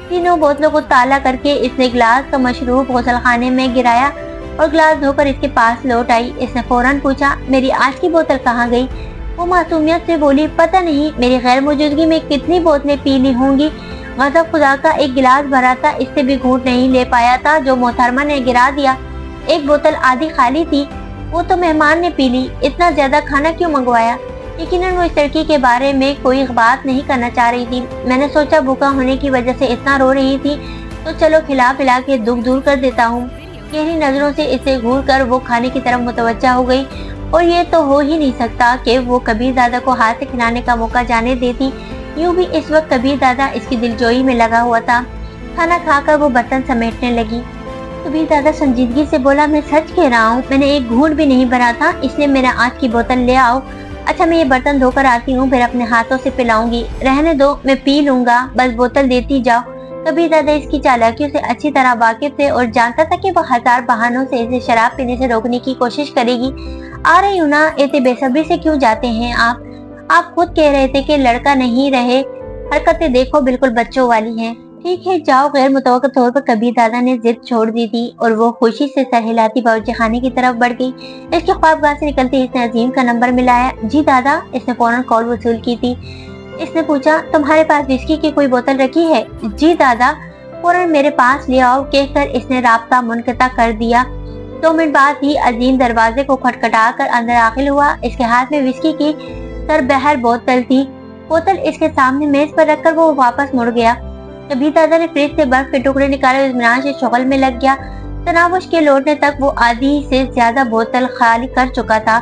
तीनों बोतलों को ताला करके इसने गिलास का मशरूब गौसलखाने में गिराया और गिलास धोकर इसके पास लौट आई। इसने फौरन पूछा, मेरी आज की बोतल कहाँ गई? वो मासूमियत से बोली, पता नहीं, मेरी गैर मौजूदगी में कितनी बोतलें पी ली होंगी। गजब खुदा का, एक गिलास भरा था, इससे भी घूंट नहीं ले पाया था जो मोहतरमा ने गिरा दिया। एक बोतल आधी खाली थी, वो तो मेहमान ने पी ली। इतना ज्यादा खाना क्यों मंगवाया? यकीनन वो इस लड़की के बारे में कोई बात नहीं करना चाह रही थी। मैंने सोचा भूखा होने की वजह से इतना रो रही थी तो चलो खिला पिला के दुख दूर कर देता हूँ। गहरी नजरों से इसे घूर कर वो खाने की तरफ मुतवज्जा हो गई। और ये تو ہو ہی نہیں سکتا کہ وہ کبیر دادا کو ہاتھ سے کھلانے کا موقع جانے دیتی۔ یوں بھی اس وقت کبیر دادا اس کی دلجوئی میں لگا ہوا تھا۔ کھانا کھا کر وہ برتن سمیٹنے لگی۔ کبیر دادا سنجیدگی سے بولا، میں سچ کہہ رہا ہوں، میں نے ایک گھونٹ بھی نہیں بھرا تھا، اس لیے میرا آج کی بوتل لے آؤ۔ اچھا میں یہ برتن دھو کر آتی ہوں، پھر اپنے ہاتھوں سے پلاؤں گی۔ رہنے دو، میں پی لوں گا، بس بوتل دیتی جاؤ۔ کبیر دادا اس کی چالاکیوں سے اچھی طرح واقف تھے اور جانتا تھا کہ وہ ہزار بہانوں سے اسے شراب پینے سے روکنے کی کوشش کرے گی۔ آ رہی ہوں نا، اتنی بے صبری سے کیوں جاتے ہیں آپ خود کہہ رہے تھے کہ لڑکا نہیں رہے، حرکتیں دیکھو بالکل بچوں والی ہیں۔ ٹھیک ہے جاؤ۔ غیر متوقع طور پر کبیر دادا نے ضد چھوڑ دی تھی اور وہ خوشی سے سر ہلاتی باورچی خانے کی طرف بڑھ گئی۔ اس کے خوابگاہ سے نکلتے اس نے عظیم کا نمبر ملایا۔ جی دادا، اس نے فوراً کال وصول کی تھی۔ اس نے پوچھا، تمہارے پاس وسکی کی کوئی بوتل رکھی ہے؟ جی دادا، فوراً میرے پاس لے آؤ، کہہ کر اس نے رابطہ منقطع کر دیا۔ 2 منٹ بعد ہی عظیم دروازے کو کھٹکھٹا کر اندر داخل ہوا۔ اس کے ہاتھ میں وسکی کی سربہر بوتل تھی۔ بوتل اس کے سامنے میز پر رکھ کر وہ واپس مڑ گیا۔ کبیر دادا نے فریج سے برف کے ٹکڑے نکالے اور اطمینان سے شغل میں لگ گیا۔ تناوش کے لوٹنے تک وہ آدھی سے زیادہ بوتل خالی کر چکا تھا۔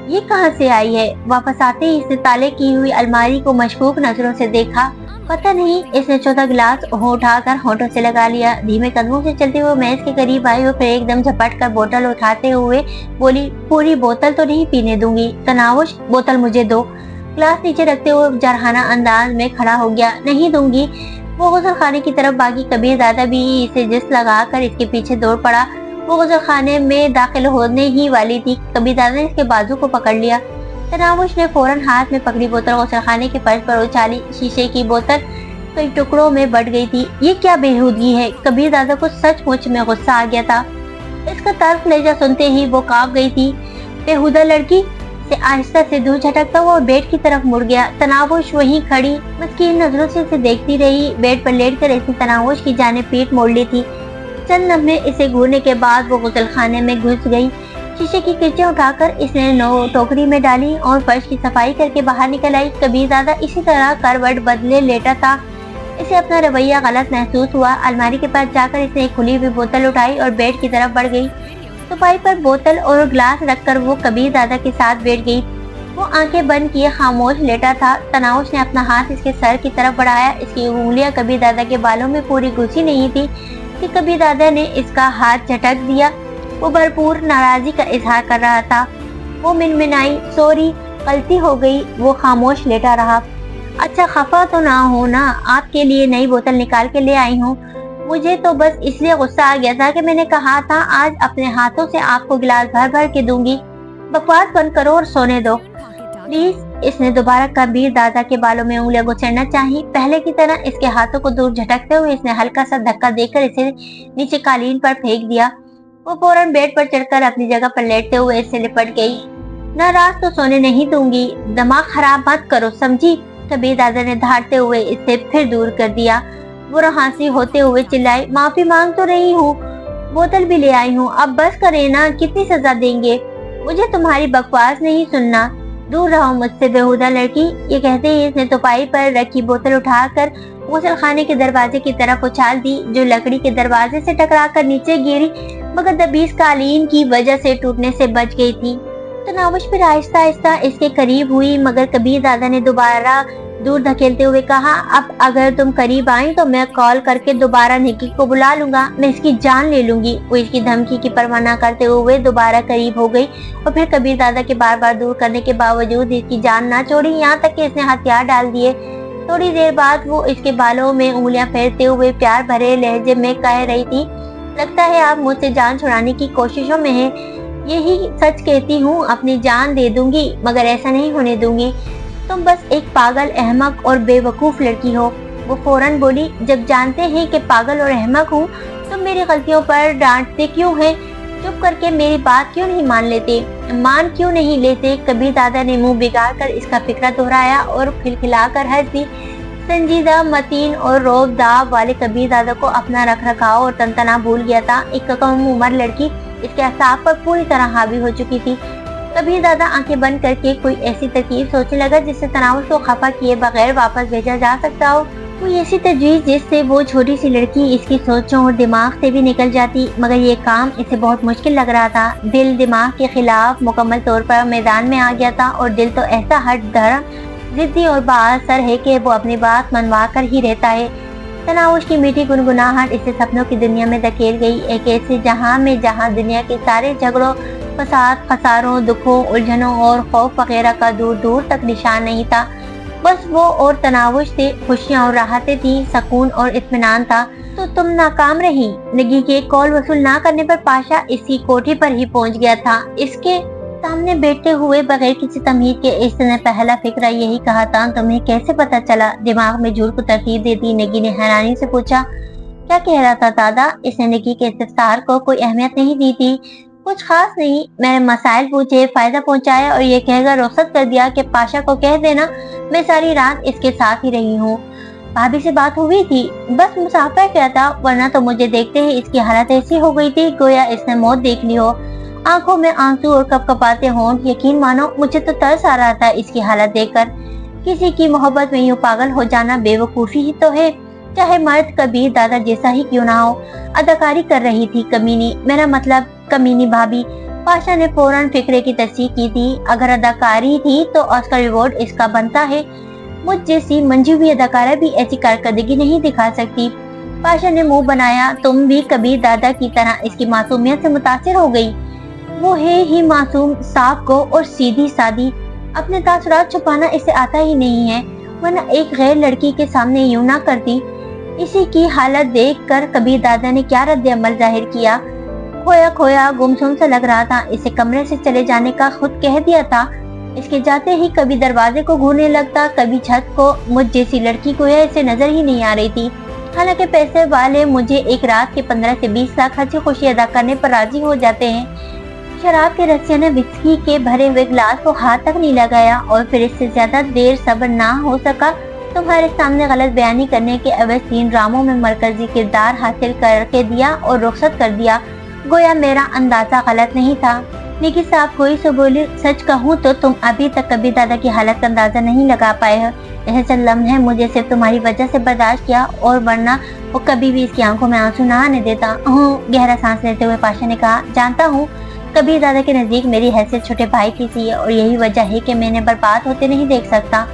یہ کہاں سے آئی ہے؟ واپس آتے ہی اس نے تالے کی ہوئی الماری کو مشکوک نظروں سے دیکھا۔ پتہ نہیں۔ اس نے چوتھا گلاس اٹھا کر ہونٹوں سے لگا لیا۔ دھیمے قدموں سے چلتے ہوئے میز کے قریب آئی اور پھر ایک دم جھپٹ کر بوتل اٹھاتے ہوئے بولی، پوری بوتل تو نہیں پینے دوں گی۔ تناوش، بوتل مجھے دو۔ گلاس نیچے رکھتے ہوئے جارحانہ انداز میں کھڑا ہو گیا۔ نہیں دوں گی۔ وہ غسل خانے کی طرف بھاگی۔ کبیر دادا بھی اسے جس لگا کر اس کے پیچھے دوڑ پڑا۔ وہ غسل خانے میں داخل ہونے ہی والی تھی، کبیر دادا نے اس کے بازو کو پکڑ لیا۔ تناوش نے فوراً ہاتھ میں پکڑی بوتل غسل خانے کے فرش پر اچھالی۔ شیشے کی بوتل کئی ٹکڑوں میں بٹ گئی تھی۔ یہ کیا بےہودگی ہے؟ کبیر دادا کو سچ مچ میں غصہ آ گیا تھا۔ اس کا تلخ لہجہ سنتے ہی وہ کانپ گئی تھی۔ بےہودہ لڑکی سے آہستہ سے دور جھٹکتا ہوا اور بیڈ کی طرف مڑ گیا۔ تناوش وہیں کھڑی مسکین نظروں سے اسے دیکھتی رہی۔ بیڈ پر لیٹ کر اس نے تناوش کی جانب پیٹ موڑ لی تھی۔ چند لمحے اسے گھورنے کے بعد وہ غسل خانے میں گھس گئی۔ شیشے کی کرچیں اٹھا کر اس نے ٹوکری میں ڈالی اور فرش کی صفائی کر کے باہر نکل آئی۔ کبیر دادا اسی طرح کروٹ بدلے لیٹا تھا۔ اسے اپنا رویہ غلط محسوس ہوا۔ الماری کے پاس جا کر اس نے ایک کھلی ہوئی بوتل اٹھائی اور بیڈ کی طرف بڑھ گئی۔ صفائی پر بوتل اور گلاس رکھ کر وہ کبیر دادا کے ساتھ بیٹھ گئی۔ وہ آنکھیں بند کیے خاموش لیٹا تھا۔ تناوش نے اپنا ہاتھ اس کے سر کی طرف بڑھایا۔ اس کی انگلیاں کبیر دادا کے بالوں میں پوری گھسی نہیں تھی کہ کبیر دادا نے اس کا ہاتھ جھٹک دیا۔ وہ بھرپور ناراضی کا اظہار کر رہا تھا۔ وہ منمنائی، سوری، غلطی ہو گئی۔ وہ خاموش لیٹا رہا۔ اچھا خفا تو نہ ہو نا، آپ کے لیے نئی بوتل نکال کے لے آئی ہوں۔ مجھے تو بس اس لیے غصہ آ گیا تھا کہ میں نے کہا تھا آج اپنے ہاتھوں سے آپ کو گلاس بھر بھر کے دوں گی۔ بکواس بند کرو اور سونے دو پلیز۔ اس نے دوبارہ کبیر دادا کے بالوں میں انگلیاں گچڑنا چاہی۔ پہلے کی طرح اس کے ہاتھوں کو دور جھٹکتے ہوئے اس نے ہلکا سا دھکا دے کر اسے نیچے قالین پر پھینک دیا۔ وہ فوراً بیڈ پر چڑھ کر اپنی جگہ پر لیٹتے ہوئے اس سے لپٹ گئی۔ ناراض تو سونے نہیں دوں گی، دماغ خراب مت کرو، سمجھی؟ کبیر دادا نے دھاڑتے ہوئے اس سے پھر دور کر دیا۔ وہ رہاسی ہوتے ہوئے چلائی، معافی مانگ تو رہی ہوں، بوتل بھی لے آئی ہوں، اب بس کرے نا، کتنی سزا دیں گے؟ مجھے تمہاری بکواس نہیں سننا، دور رہو مجھ سے بےہودہ لڑکی۔ یہ کہتے ہی اس نے توپائی پر رکھی بوتل اٹھا کر غسل خانے کے دروازے کی طرف اچھال دی، جو لکڑی کے دروازے سے ٹکرا کر نیچے گری مگر دبیس قالین کی وجہ سے ٹوٹنے سے بچ گئی تھی۔ تناوش پھر آہستہ آہستہ اس کے قریب ہوئی مگر کبیر دادا نے دوبارہ دور دھکیلتے ہوئے کہا، اب اگر تم قریب آئیں تو میں کال کر کے دوبارہ نکی کو بلا لوں گا، میں اس کی جان لے لوں گی۔ وہ اس کی دھمکی کی پرواہ نہ کرتے ہوئے دوبارہ قریب ہو گئی اور پھر کبیر دادا کے بار بار دور کرنے کے باوجود اس کی جان نہ چھوڑی، یہاں تک کہ اس نے ہتھیار ڈال دیے۔ تھوڑی دیر بعد وہ اس کے بالوں میں انگلیاں پھیرتے ہوئے پیار بھرے لہجے میں کہہ رہی تھی، لگتا ہے آپ مجھ سے جان چھڑانے کی کوششوں میں ہیں۔ یہی سچ کہتی ہوں، اپنی جان دے دوں گی مگر ایسا نہیں ہونے دوں گی۔ تم بس ایک پاگل، احمق اور بے وقوف لڑکی ہو۔ وہ فوراً بولی، جب جانتے ہیں کہ پاگل اور احمق ہوں تم میری غلطیوں پر ڈانٹتے کیوں ہیں؟ چپ کر کے میری بات کیوں نہیں مان کیوں نہیں لیتے؟ کبیر دادا نے منہ بگاڑ کر اس کا فکرہ دہرایا اور کھلکھلا کر ہنس دی۔ سنجیدہ، متین اور روب داب والے کبیر دادا کو اپنا رکھ رکھاؤ اور تنتنا بھول گیا تھا۔ ایک کم عمر لڑکی اس کے اعصاب پر پوری طرح حاوی ہو چکی تھی۔ کبیر دادا آنکھیں بند کر کے کوئی ایسی ترکیب سوچنے لگا جس سے تناوش کو خفا کیے بغیر واپس بھیجا جا سکتا ہو۔ कोई ऐसी तजवीज जिससे वो छोटी सी लड़की इसकी सोचों और दिमाग से भी निकल जाती, मगर ये काम इसे बहुत मुश्किल लग रहा था। दिल दिमाग के खिलाफ मुकम्मल तौर पर मैदान में आ गया था और दिल तो ऐसा हट धर्म जिद्दी और बाअसर है कि वो अपनी बात मनवा कर ही रहता है। तनाउश की मीठी गुनगुनाहट इसे सपनों की दुनिया में धकेल गई, एक ऐसे जहां में जहां दुनिया के सारे झगड़ों, फसाद, खसारों, दुखों, उलझनों और खौफ वगैरह का दूर दूर तक निशान नहीं था। बस वो और तनावुश थे, खुशियां और राहतें थी, सुकून और इत्मीनान था। तो तुम नाकाम रही। निगी के कॉल वसूल ना करने पर पाशा इसकी कोठी पर ही पहुंच गया था। इसके सामने बैठते हुए बगैर किसी तमहीद के इसने पहला फिक्र यही कहा था, तुम्हें कैसे पता चला? दिमाग में झूठ को तरतीब देती निगी ने हैरानी से पूछा। क्या कह रहा था दादा? इसने निगी के इस्तफसार को कोई अहमियत नहीं दी थी। कुछ खास नहीं, मैंने मसाइल पूछे, फायदा पहुंचाया और ये कहकर रुखसत कर दिया कि पाशा को कह देना मैं सारी रात इसके साथ ही रही हूँ। भाभी से बात हुई थी, बस मुसाफिर किया था, वरना तो मुझे देखते ही इसकी हालत ऐसी हो गई थी गोया इसने मौत देख ली हो। आंखों में आंसू और कपकपाते होंठ, यकीन मानो मुझे तो तरस आ रहा था इसकी हालत देखकर। किसी की मोहब्बत में यूं पागल हो जाना बेवकूफी ही तो है, चाहे मर्द कबीर दादा जैसा ही क्यों ना हो। अदाकारी कर रही थी कमीनी, मेरा मतलब कमीनी भाभी। पाशा ने फौरन फिक्रे की तस्दीक की थी। अगर अदाकारी थी तो ऑस्कर रिवॉर्ड इसका बनता है। मुझ जैसी मंजी हुई अदाकारा भी ऐसी कारकर्दगी नहीं दिखा सकती। पाशा ने मुंह बनाया, तुम भी कबीर दादा की तरह इसकी मासूमियत से मुतासिर हो गई। वो है ही मासूम, साफ गो और सीधी सादी। अपने तासुरात छुपाना इसे आता ही नहीं है, वरना एक गैर लड़की के सामने यूं ना करती। इसी की हालत देखकर कबीर दादा ने क्या रद्द अमल जाहिर किया? खोया खोया गुमसुम सा लग रहा था। इसे कमरे से चले जाने का खुद कह दिया था। इसके जाते ही कभी दरवाजे को घूरने लगता, कभी छत को। मुझ जैसी लड़की को यह इसे नजर ही नहीं आ रही थी। हालांकि पैसे वाले मुझे एक रात के 15 से 20 लाख हंसी खुशी अदा करने पर राजी हो जाते हैं। शराब के रस्सिया ने विस्की के भरे हुए गिलास को हाथ तक नहीं लगाया और फिर इससे ज्यादा देर सब्र ना हो सका। तुम्हारे सामने गलत बयानी करने के अवैध 3 ड्रामों में मरकजी किरदार हासिल करके दिया और रुखसत कर दिया, गोया मेरा अंदाजा गलत नहीं था। निकी साहब कोई सो बोली, सच कहूँ तो तुम अभी तक कबीर दादा की हालत का अंदाजा नहीं लगा पाए हो। यह चंद लम्हे मुझे सिर्फ तुम्हारी वजह से बर्दाश्त किया, और वरना वो कभी भी इसकी आंखों में आंसू ना आने देता। गहरा सांस लेते हुए पाशा ने कहा, जानता हूँ कबीर दादा के नजदीक मेरी हैसियत छोटे भाई की सी है, और यही वजह है कि मैंने बर्बाद होते नहीं देख सकता।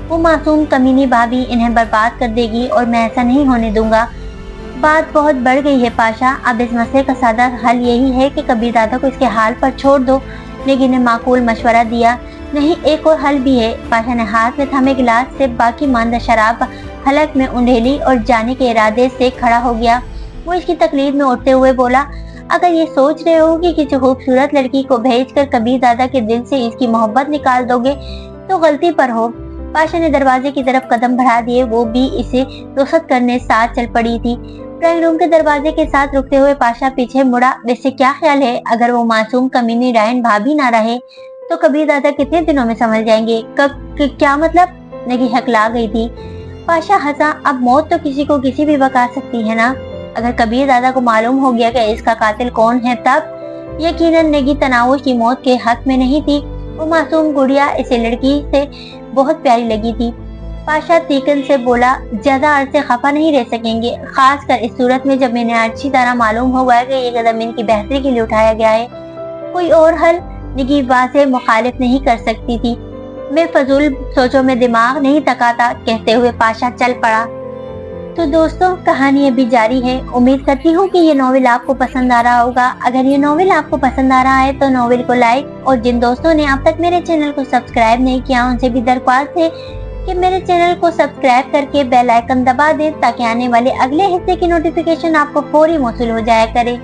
वो मासूम कमीनी भाभी इन्हें बर्बाद कर देगी और मैं ऐसा नहीं होने दूंगा। बात बहुत बढ़ गई है पाशा, अब इस मसले का सादा हल यही है कि कबीर दादा को इसके हाल पर छोड़ दो। लेगी ने माकूल मशवरा दिया। नहीं, एक और हल भी है। पाशा ने हाथ में थमे गिलास से बाकी मांदा शराब हलक में उंडेली और जाने के इरादे से खड़ा हो गया। वो इसकी तकलीफ में उठते हुए बोला, अगर ये सोच रहे हो कि किसी खूबसूरत लड़की को भेजकर कबीर दादा के दिल से इसकी मोहब्बत निकाल दोगे तो गलती पर हो। पाशा ने दरवाजे की तरफ कदम बढ़ा दिए, वो भी इसे रुखसत करने साथ चल पड़ी थी। ड्राइंग रूम के दरवाजे के साथ रुकते हुए पाशा पीछे मुड़ा। वैसे क्या ख्याल है, अगर वो मासूम कमीनी रायन भाभी ना रहे तो कबीर दादा कितने दिनों में समझ जाएंगे? क्या मतलब? नगी हकला गई थी। पाशा हंसा, अब मौत तो किसी को किसी भी वक्त आ सकती है ना। अगर कबीर दादा को मालूम हो गया कि इसका कातिल कौन है तब? यकीनन नगी तनाउश की मौत के हक में नहीं थी। वो मासूम गुड़िया इसे लड़की से बहुत प्यारी लगी थी। पाशा तीकन से बोला, ज्यादा अरसे खफा नहीं रह सकेंगे, खास कर इस सूरत में जब मैंने अच्छी तरह मालूम हो गया कि ये कदम इनकी बेहतरी के लिए उठाया गया है। कोई और हल? निगी बात से मुखालिफ नहीं कर सकती थी। मैं फजूल सोचों में दिमाग नहीं तकाता, कहते हुए पाशा चल पड़ा। तो दोस्तों, कहानी अभी जारी है। उम्मीद करती हूँ कि ये नॉवेल आपको पसंद आ रहा होगा। अगर ये नॉवेल आपको पसंद आ रहा है तो नॉवेल को लाइक, और जिन दोस्तों ने अब तक मेरे चैनल को सब्सक्राइब नहीं किया उनसे भी दरख्वास्त है कि मेरे चैनल को सब्सक्राइब करके बेल आइकन दबा दें ताकि आने वाले अगले हिस्से की नोटिफिकेशन आपको फौरी मौसूल हो जाया करे।